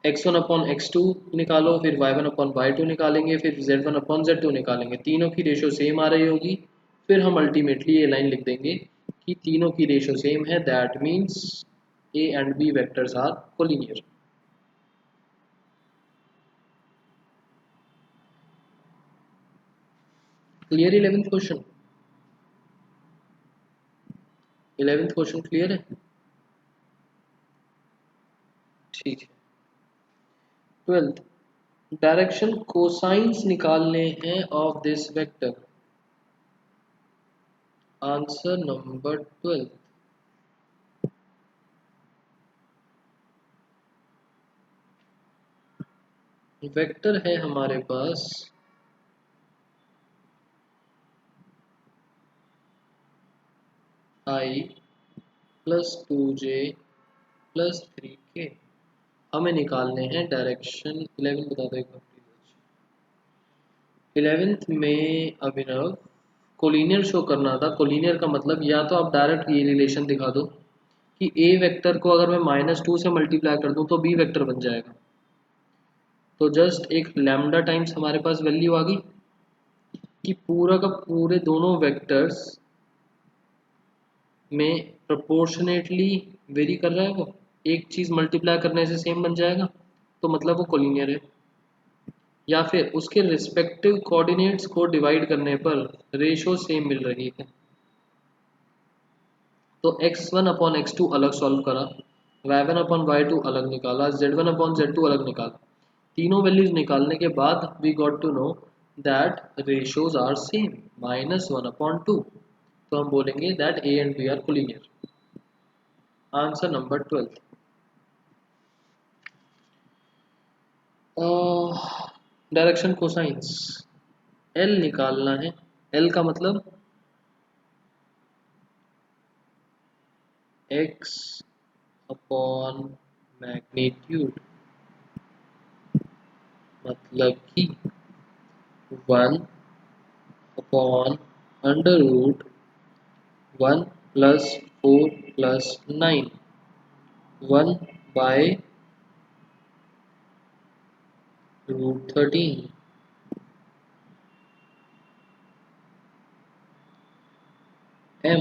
Speaker 1: x1/x2 निकालो, फिर y1/y2 निकालेंगे, फिर z1/z2 निकालेंगे, तीनों की रेशो सेम आ रही होगी, फिर हम अल्टीमेटली ये लाइन लिख देंगे कि तीनों की रेशो सेम है, that means A and B vectors are collinear. Clear? 11th question, 11th question clear है? ठीक है। 12th, डायरेक्शन कोसाइंस निकालने हैं of this vector. Answer number 12। Vector है हमारे पास i plus 2j plus 3k। हमें निकालने हैं डायरेक्शन। 11 बता दो एक बार प्लीज। 11th में अभिनव कोलिनियर शो करना था। कोलिनियर का मतलब या तो आप डायरेक्ट ये रिलेशन दिखा दो कि ए वेक्टर को अगर मैं -2 से मल्टीप्लाई कर दूं तो बी वेक्टर बन जाएगा। तो जस्ट एक लैम्डा टाइम्स हमारे पास वैल्यू आ गई कि पूरा का पूरे दोनों वेक्टर्स में प्रोपोर्शनेटली वेरी कर रहा है, वो एक चीज़ मल्टीप्लाई करने से सेम बन जाएगा, तो मतलब वो कोलिनियर है। या फिर उसके रिस्पेक्टिव कोऑर्डिनेट्स को डिवाइड करने पर रेशो सेम मिल रही है। तो x1/x2 अलग सॉल्व करा, y1/y2 अलग निकाला, z1/z2 अलग निकाला, तीनों वैल्यूज निकालने के बाद we got to know that ratios are same -1/2, तो हम बोलेंगे that A and B are collinear. Answer number 12। Direction cosines L निकालना है। एल का मतलब x अपॉन मैग्नीट्यूड, मतलब कि 1/√1 + 4 + 9, 1/√13। m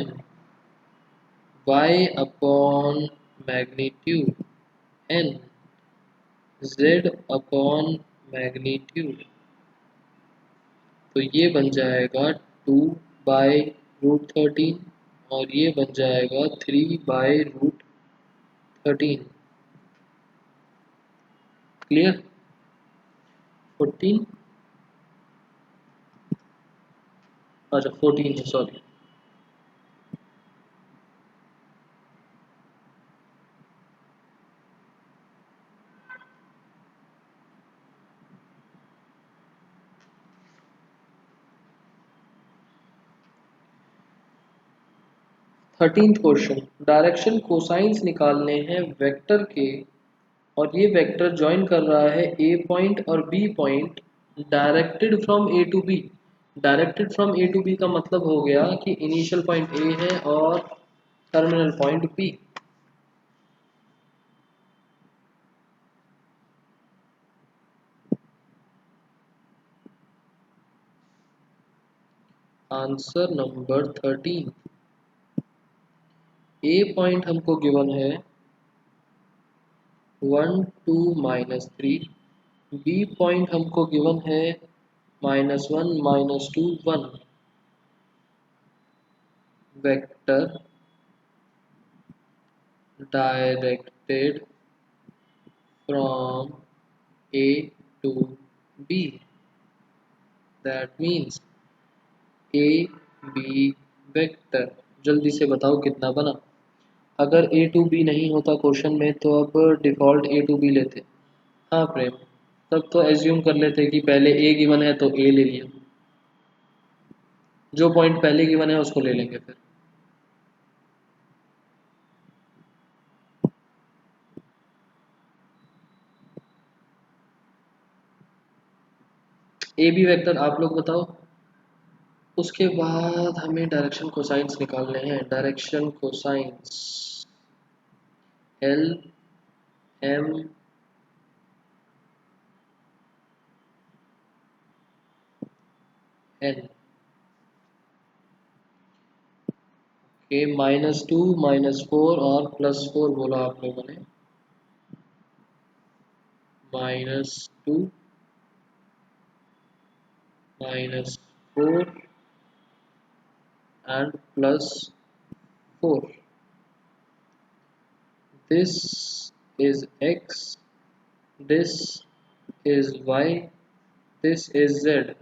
Speaker 1: y upon magnitude n z upon magnitude, तो ये बन जाएगा 2/√13 और ये बन जाएगा 3/√13। क्लियर? 14, अच्छा 14 है, sorry. 13th question, direction cosines निकालने हैं वेक्टर के, और ये वेक्टर ज्वाइन कर रहा है ए पॉइंट और B point directed from A to B. Directed from A to B का मतलब हो गया कि इनिशियल पॉइंट ए है और terminal point B. Answer number 13। A point हमको गिवन है 1 2 -3, बी पॉइंट हमको गिवन है -1 -2 1। Vector directed from A to B, that means A B vector. जल्दी से बताओ कितना बना। अगर A to B नहीं होता क्वेश्चन में तो अब डिफ़ॉल्ट A to B लेते। हाँ प्रेम, तब तो एज्यूम कर लेते कि पहले A गिवन है तो A ले लिया, जो पॉइंट पहले गिवन है उसको ले लेंगे फिर। ए बी वेक्टर आप लोग बताओ। उसके बाद हमें डायरेक्शन कोसाइंस निकालने हैं। Direction cosines L M N के -2 -4 और +4 बोला आप लोगों ने। -2 -4 and +4। This is x, this is y, this is z।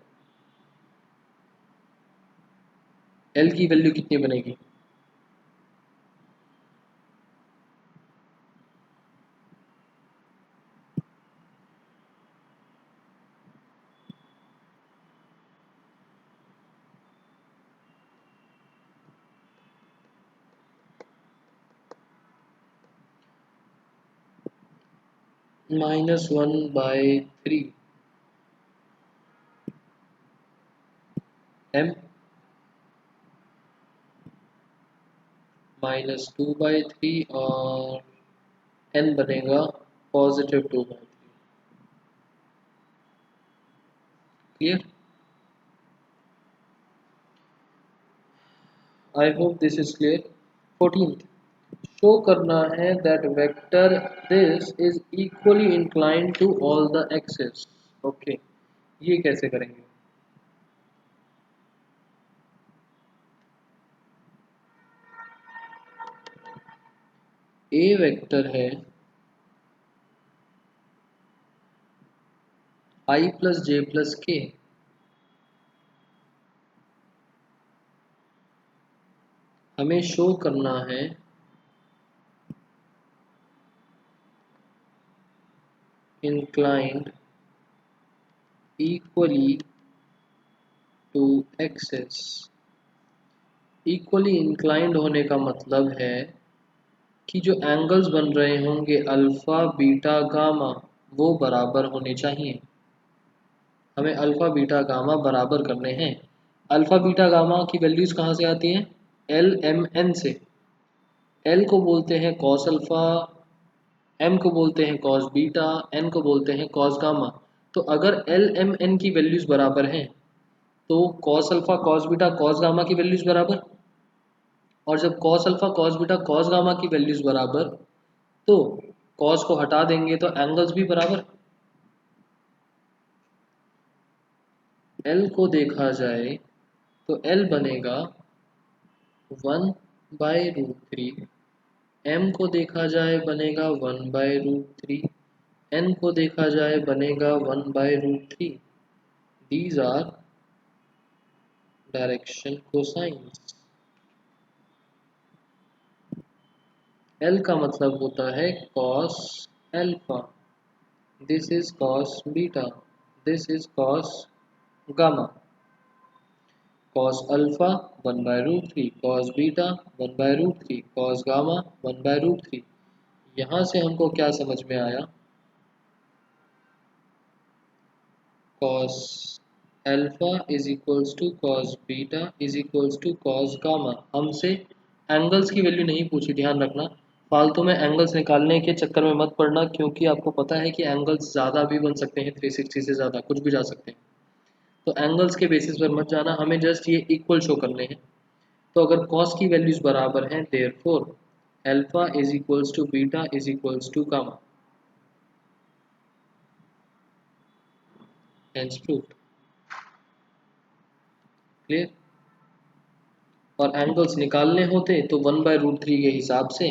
Speaker 1: L की वैल्यू कितनी बनेगी? -1/3 m -2/3 और n बनेगा +2/3। Clear? I hope this is clear. 14th, show करना है that vector this is equally inclined to all the axes. Okay, ये कैसे करेंगे? ए वेक्टर है आई प्लस जे प्लस के, हमें शो करना है inclined equally to axes. Equally inclined होने का मतलब है कि जो एंगल्स बन रहे होंगे अल्फा बीटा गामा वो बराबर होने चाहिए। हमें अल्फा बीटा गामा बराबर करने हैं। अल्फा बीटा गामा की वैल्यूज कहाँ से आती हैं? एल एम एन से। एल को बोलते हैं कॉस अल्फा, एम को बोलते हैं कॉस बीटा, एन को बोलते हैं कॉस गामा। तो अगर एल एम एन की वैल्यूज बराबर हैं तो cos alpha cos beta cos gamma की वैल्यूज बराबर, और जब cos alpha cos beta cos gamma की वैल्यूज बराबर तो कॉस को हटा देंगे तो एंगल्स भी बराबर। एल को देखा जाए तो एल बनेगा 1/√3, एम को देखा जाए बनेगा 1/√3, एन को देखा जाए बनेगा 1/√3। These are direction cosines. L का मतलब होता है cos alpha, this is cos beta, this is cos gamma. Cos alpha 1/√3, cos beta 1/√3, cos gamma 1/√3। यहाँ से हमको क्या समझ में आया? Cos alpha is equals to cos beta is equals to cos gamma. हमसे एंगल्स की वैल्यू नहीं पूछी, ध्यान रखना। फालतू में एंगल्स निकालने के चक्कर में मत पड़ना, क्योंकि आपको पता है कि एंगल्स ज़्यादा भी बन सकते हैं, 360 से ज़्यादा कुछ भी जा सकते हैं। तो एंगल्स के बेसिस पर मत जाना, हमें जस्ट ये इक्वल शो करने हैं। तो अगर कॉस की वैल्यूज बराबर हैं, therefore alpha is equals to beta is equals to gamma. Hence proved. Clear? और एंगल्स निकालने होते तो 1/√3 के हिसाब से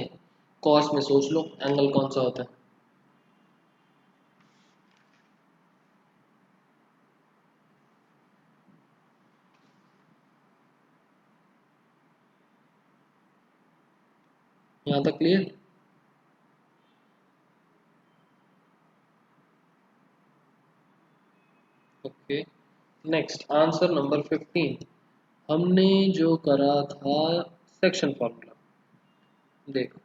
Speaker 1: कॉस में सोच लो एंगल कौन सा होता है। यहाँ तक clear? Okay, next answer number 15। हमने जो करा था सेक्शन फॉर्मूला, देखो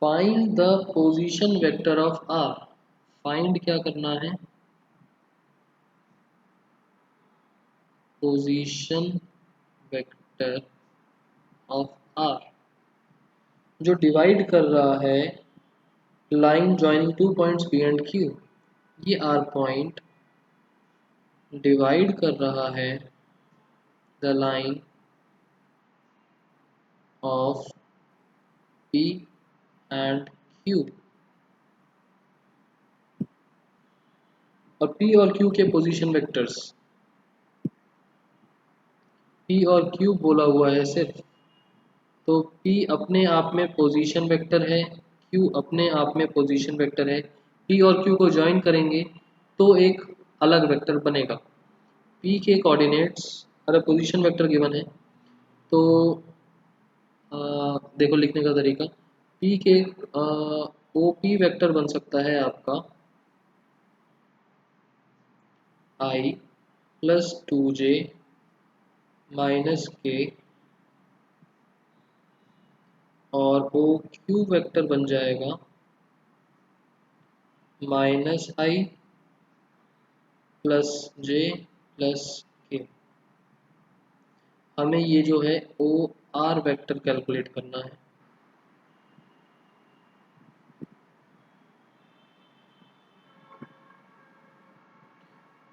Speaker 1: find the position vector of R. Find क्या करना है? पोजीशन वेक्टर ऑफ आर, जो डिवाइड कर रहा है line joining two points P and Q. ये आर पॉइंट डिवाइड कर रहा है the line of P and Q, और पी और क्यू के पोजीशन वेक्टर्स, पी और क्यू बोला हुआ है सिर्फ, तो P अपने आप में पोजीशन वेक्टर है, Q अपने आप में पोजीशन वेक्टर है। P और Q को ज्वाइन करेंगे तो एक अलग वेक्टर बनेगा। P के कोऑर्डिनेट्स, अगर पोजीशन वेक्टर गिवन है तो देखो लिखने का तरीका, P के OP वेक्टर बन सकता है आपका I plus 2J minus K, और OQ वेक्टर बन जाएगा -I plus J plus K। हमें ये जो है OR वेक्टर कैलकुलेट करना है।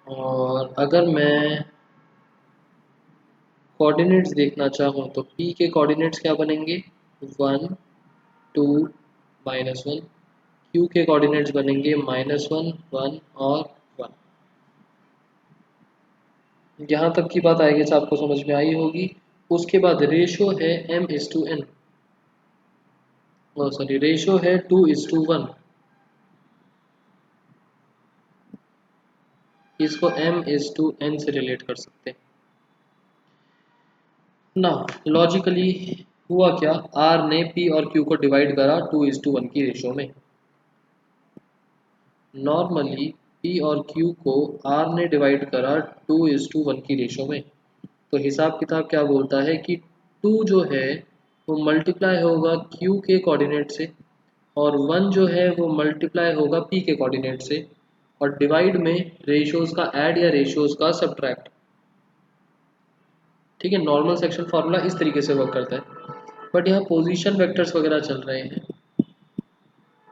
Speaker 1: और अगर मैं कोऑर्डिनेट्स देखना चाहूँ तो P के कोऑर्डिनेट्स क्या बनेंगे? 1 2 -1। Q के कोऑर्डिनेट्स बनेंगे -1 1 और 1। यहाँ तक की बात आई गेस आपको समझ में आई होगी। उसके बाद रेशो है m/n। ओ सॉरी, रेशो है 2:1। इसको m:n से रिलेट कर सकते हैं ना। लॉजिकली हुआ क्या, r ने p और q को डिवाइड करा 2:1 की रेशो में। नॉर्मली p और q को r ने डिवाइड करा 2:1 की रेशो में। तो हिसाब किताब क्या बोलता है कि 2 जो है वो मल्टीप्लाई होगा q के कोऑर्डिनेट से, और 1 जो है वो मल्टीप्लाई होगा p के कोऑर्डिनेट से, और डिवाइड में रेशियोज का ऐड या रेशियोज का सब्ट्रैक्ट। ठीक है, नॉर्मल सेक्शन फार्मूला इस तरीके से वर्क करता है। बट यहाँ पोजीशन वेक्टर्स वगैरह चल रहे हैं,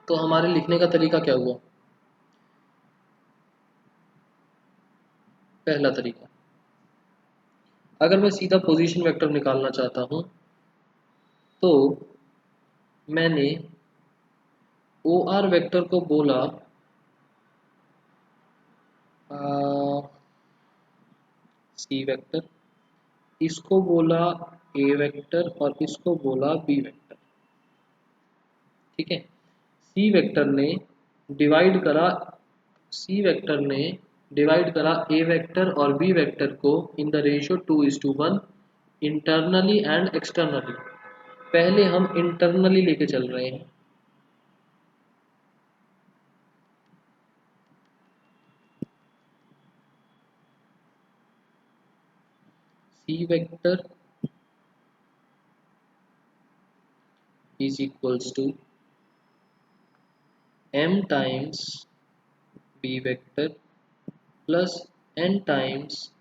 Speaker 1: तो हमारे लिखने का तरीका क्या हुआ। पहला तरीका, अगर मैं सीधा पोजीशन वेक्टर निकालना चाहता हूँ तो मैंने ओ आर वेक्टर को बोला सी वेक्टर, इसको बोला ए वेक्टर, और इसको बोला बी वेक्टर। ठीक है, सी वेक्टर ने डिवाइड करा सी वेक्टर ने डिवाइड करा ए वेक्टर और बी वेक्टर को in the ratio 2:1 internally and externally. पहले हम इंटरनली लेके चल रहे हैं। C vector is equals to m times B vector plus n times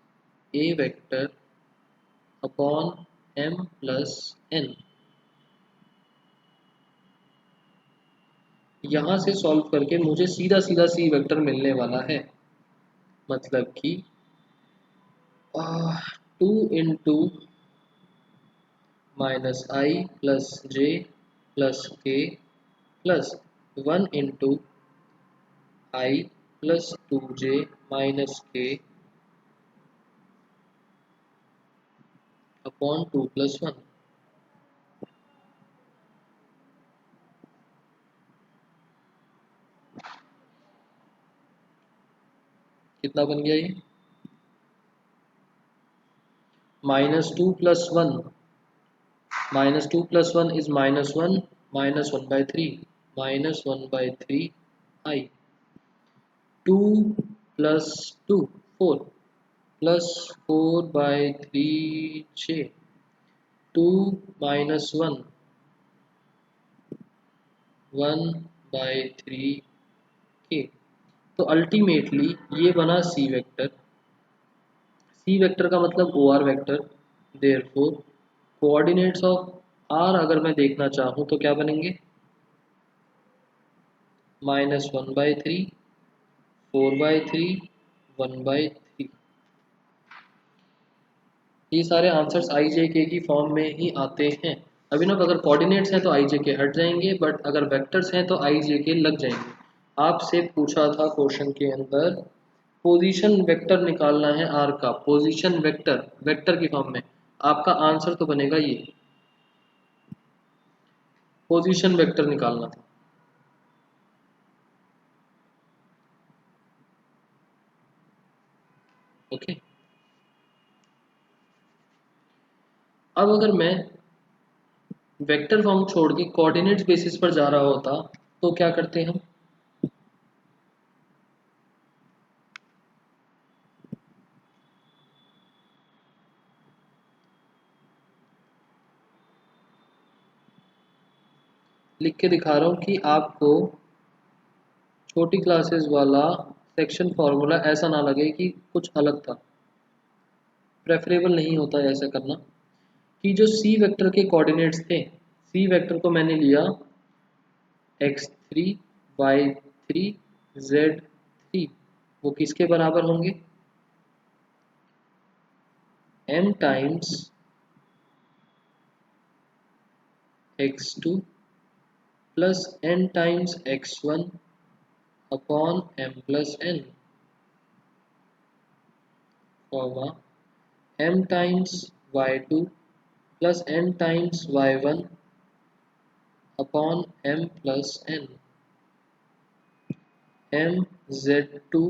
Speaker 1: A vector upon m plus n। यहाँ से सॉल्व करके मुझे सीधा सीधा सी वेक्टर मिलने वाला है। मतलब कि 2 × -i plus j plus k plus 1 × i plus 2j minus k upon 2 + 1। कितना बन गया ये, -2 + 1, -2 + 1 is -1, -1/3, -1/3i, 2 + 2 4 plus 4/3j, 2 - 1 1/3k। तो अल्टीमेटली ये बना सी वेक्टर। सी वेक्टर का मतलब O R vector. Therefore coordinates of R अगर मैं देखना चाहूँ तो क्या बनेंगे, -1/3, 4/3, 1/3। ये सारे आंसर्स आई जे के की फॉर्म में ही आते हैं। अभिनव, अगर कोऑर्डिनेट्स हैं तो आई जे के हट जाएंगे, बट अगर वेक्टर्स हैं तो आई जे के लग जाएंगे। आपसे पूछा था क्वेश्चन के अंदर पोजीशन वेक्टर निकालना है आर का, पोजीशन वेक्टर वेक्टर की फॉर्म में। आपका आंसर तो बनेगा ये, पोजीशन वेक्टर निकालना था। ओके, अब अगर मैं वेक्टर फॉर्म छोड़ के कोऑर्डिनेट्स बेसिस पर जा रहा होता तो क्या करते हम, लिख के दिखा रहा हूँ कि आपको छोटी क्लासेस वाला सेक्शन फार्मूला ऐसा ना लगे कि कुछ अलग था। प्रेफरेबल नहीं होता है ऐसा करना। कि जो सी वेक्टर के कोऑर्डिनेट्स थे, सी वेक्टर को मैंने लिया x3 y3 z3, वो किसके बराबर होंगे, m times x2 plus n times x1 upon m plus n, comma m times y2 plus n times y1 upon m plus n, m z2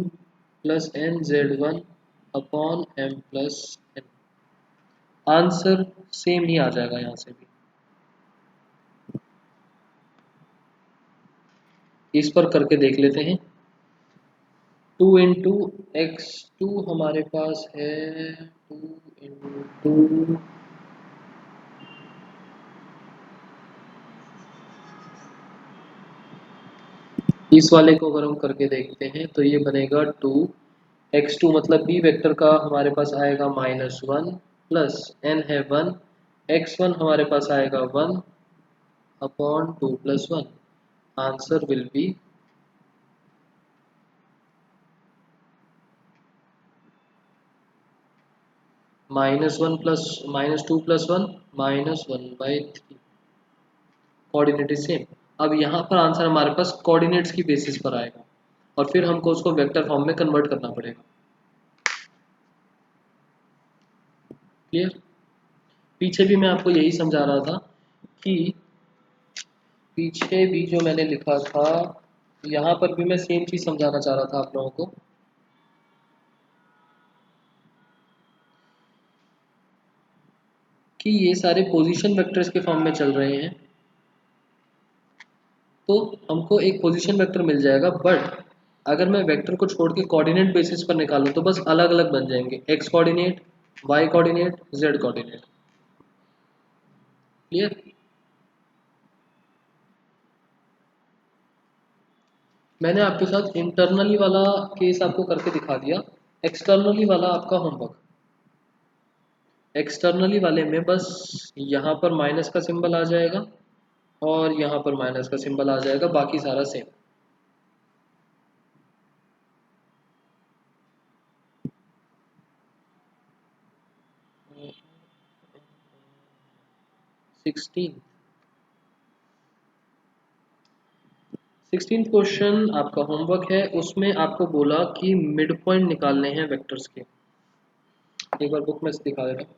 Speaker 1: plus n z1 upon m plus n। Answer same ही आ जाएगा यहाँ से भी। इस पर करके देख लेते हैं। 2 इंटू एक्स टू हमारे पास है 2 इंटू इस वाले को अगर हम करके देखते हैं तो ये बनेगा 2 x2 मतलब b वेक्टर का हमारे पास आएगा -1 प्लस n है 1, x1 हमारे पास आएगा 1 upon 2 plus 1। Answer will be -1 plus -2 plus 1 -1/3। Coordinate is same. अब यहाँ पर आंसर हमारे पास कोऑर्डिनेट्स की बेसिस पर आएगा और फिर हमको उसको वेक्टर फॉर्म में कन्वर्ट करना पड़ेगा। क्लियर? पीछे भी मैं आपको यही समझा रहा था कि पीछे भी जो मैंने लिखा था यहाँ पर भी मैं सेम चीज समझाना चाह रहा था आप लोगों को कि ये सारे पोजीशन वेक्टर्स के फॉर्म में चल रहे हैं, तो हमको एक पोजीशन वेक्टर मिल जाएगा। बट अगर मैं वेक्टर को छोड़ के कोऑर्डिनेट बेसिस पर निकालूं तो बस अलग अलग बन जाएंगे, X coordinate, Y coordinate, Z coordinate. Clear? मैंने आपके साथ इंटरनली वाला केस आपको करके दिखा दिया। एक्सटर्नली वाला आपका होमवर्क। एक्सटर्नली वाले में बस यहाँ पर माइनस का सिंबल आ जाएगा और यहाँ पर माइनस का सिंबल आ जाएगा, बाकी सारा सेम। सिक्सटीन क्वेश्चन आपका होमवर्क है। उसमें आपको बोला कि मिड पॉइंट निकालने हैं वेक्टर्स के। एक बार बुक में से दिखा देता हूँ।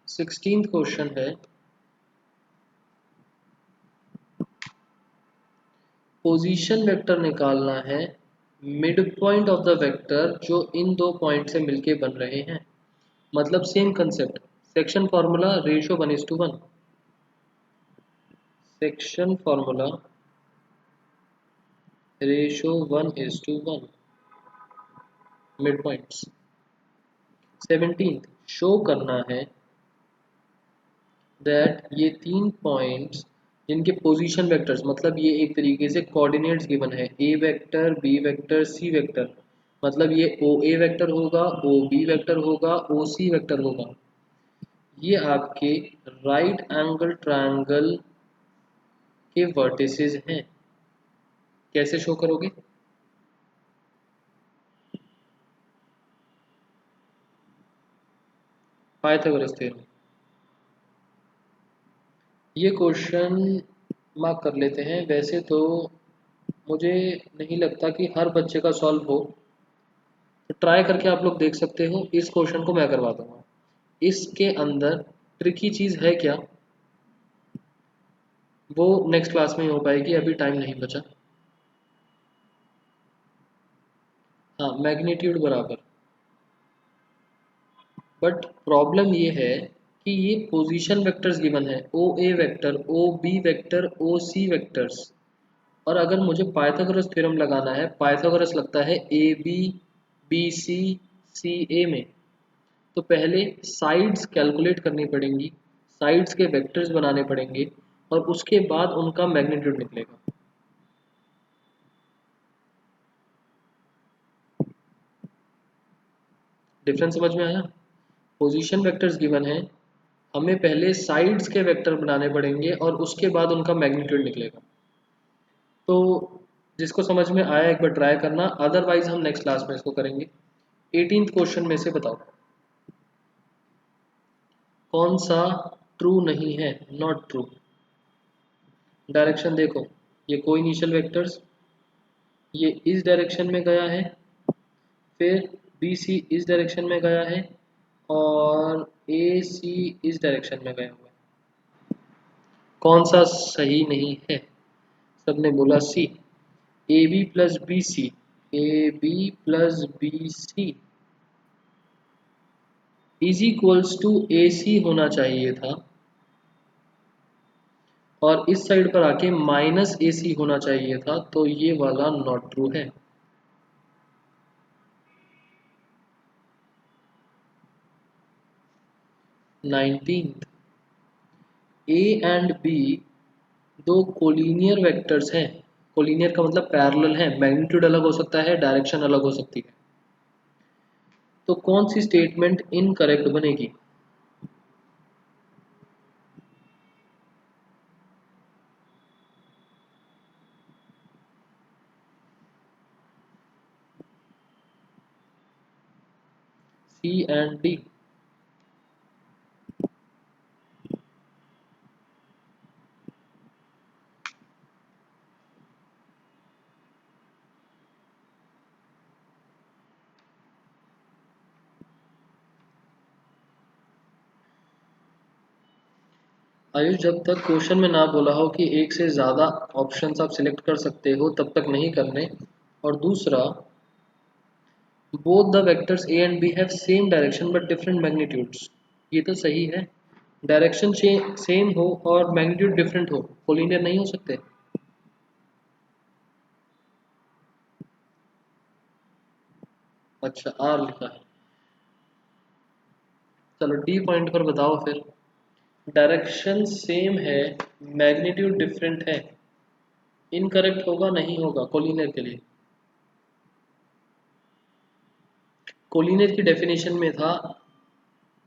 Speaker 1: 16th क्वेश्चन है, पोजीशन वेक्टर निकालना है mid point of the vector जो इन दो पॉइंट से मिलके बन रहे हैं। मतलब same concept, section formula ratio 1:1, section formula ratio 1:1, mid points. 17th show करना है दैट ये तीन पॉइंट्स जिनके पोजीशन वेक्टर्स मतलब ये एक तरीके से कोऑर्डिनेट्स गिवन है, ए vector, B vector, C vector, मतलब ये ओ ए वेक्टर होगा, ओ बी वेक्टर होगा, ओ सी वेक्टर होगा। ये आपके राइट एंगल ट्रायंगल के वर्टिसेस हैं। कैसे शो करोगे? Pythagoras theorem. ये क्वेश्चन मार्क कर लेते हैं। वैसे तो मुझे नहीं लगता कि हर बच्चे का सॉल्व हो, तो ट्राई करके आप लोग देख सकते हो। इस क्वेश्चन को मैं करवा दूंगा। इसके अंदर ट्रिकी चीज़ है क्या, वो नेक्स्ट क्लास में ही हो पाएगी, अभी टाइम नहीं बचा। हाँ, मैग्नीट्यूड बराबर। बट प्रॉब्लम ये है कि ये पोजीशन वेक्टर्स गिवन है, ओ ए वेक्टर, ओ बी वेक्टर, ओ सी वेक्टर्स। और अगर मुझे पाइथागोरस थ्योरम लगाना है, पाइथागोरस लगता है ए बी, बी सी, सी ए में, तो पहले साइड्स कैलकुलेट करनी पड़ेंगी, साइड्स के वेक्टर्स बनाने पड़ेंगे और उसके बाद उनका मैग्नीट्यूड निकलेगा। डिफरेंस समझ में आया? पोजीशन वेक्टर्स गिवन है, हमें पहले साइड्स के वेक्टर बनाने पड़ेंगे और उसके बाद उनका मैग्नीट्यूड निकलेगा। तो जिसको समझ में आया एक बार ट्राई करना, अदरवाइज हम नेक्स्ट क्लास में इसको करेंगे। 18th क्वेश्चन में से बताओ कौन सा ट्रू नहीं है, नॉट ट्रू। डायरेक्शन देखो, ये कोइनिशियल वेक्टर्स, ये इस डायरेक्शन में गया है, फिर बी सी इस डायरेक्शन में गया है और ए सी इस डायरेक्शन में गया हुआ है। कौन सा सही नहीं है? सबने बोला C. A B plus B C, A B plus B C is equals to A C होना चाहिए था, और इस साइड पर आके माइनस ए सी होना चाहिए था, तो ये वाला नॉट ट्रू है। 19th, ए एंड बी दो कोलिनियर वेक्टर्स हैं। कोलिनियर का मतलब पैरेलल है, मैग्नीट्यूड अलग हो सकता है, डायरेक्शन अलग हो सकती है, तो कौन सी स्टेटमेंट इनकरेक्ट बनेगी? सी एंड डी। आयुष, जब तक क्वेश्चन में ना बोला हो कि एक से ज़्यादा ऑप्शंस आप सिलेक्ट कर सकते हो तब तक नहीं करने। और दूसरा, both the vectors A and B have same direction but different magnitudes, ये तो सही है। डायरेक्शन सेम हो और मैग्नीट्यूड डिफरेंट हो, कोलिनियर नहीं हो सकते। अच्छा, आर लिखा है। चलो डी पॉइंट पर बताओ फिर। डायरेक्शन सेम है, मैग्नीट्यूड डिफरेंट है, इनकरेक्ट होगा नहीं होगा कोलिनियर के लिए? कोलिनियर की डेफिनेशन में था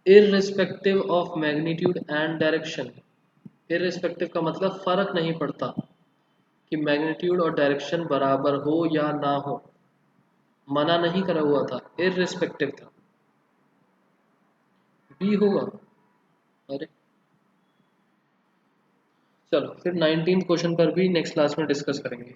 Speaker 1: irrespective of magnitude and direction. Irrespective का मतलब फर्क नहीं पड़ता कि मैग्नीट्यूड और डायरेक्शन बराबर हो या ना हो, मना नहीं करा हुआ था, इररिस्पेक्टिव था। बी होगा। अरे चलो फिर 19 क्वेश्चन पर भी नेक्स्ट क्लास में डिस्कस करेंगे।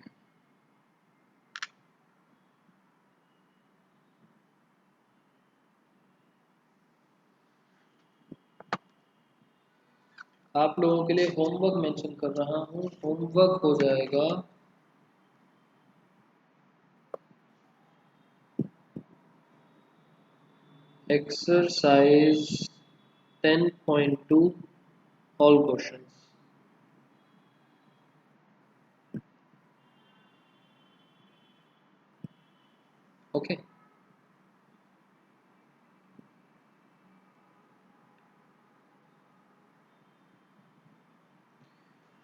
Speaker 1: आप लोगों के लिए होमवर्क मेंशन कर रहा हूँ, होमवर्क हो जाएगा एक्सरसाइज 10.2 ऑल क्वेश्चंस। ओके।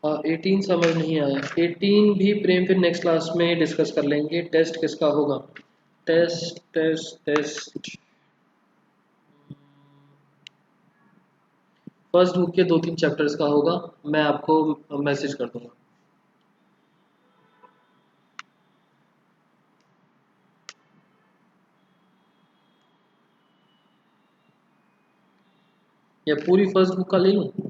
Speaker 1: 18 समझ नहीं आया। 18 भी प्रेम फिर नेक्स्ट क्लास में डिस्कस कर लेंगे। टेस्ट किसका होगा? Test test test first book के 2-3 चैप्टर्स का होगा, मैं आपको मैसेज कर दूंगा। या पूरी फर्स्ट बुक का ले लूँ?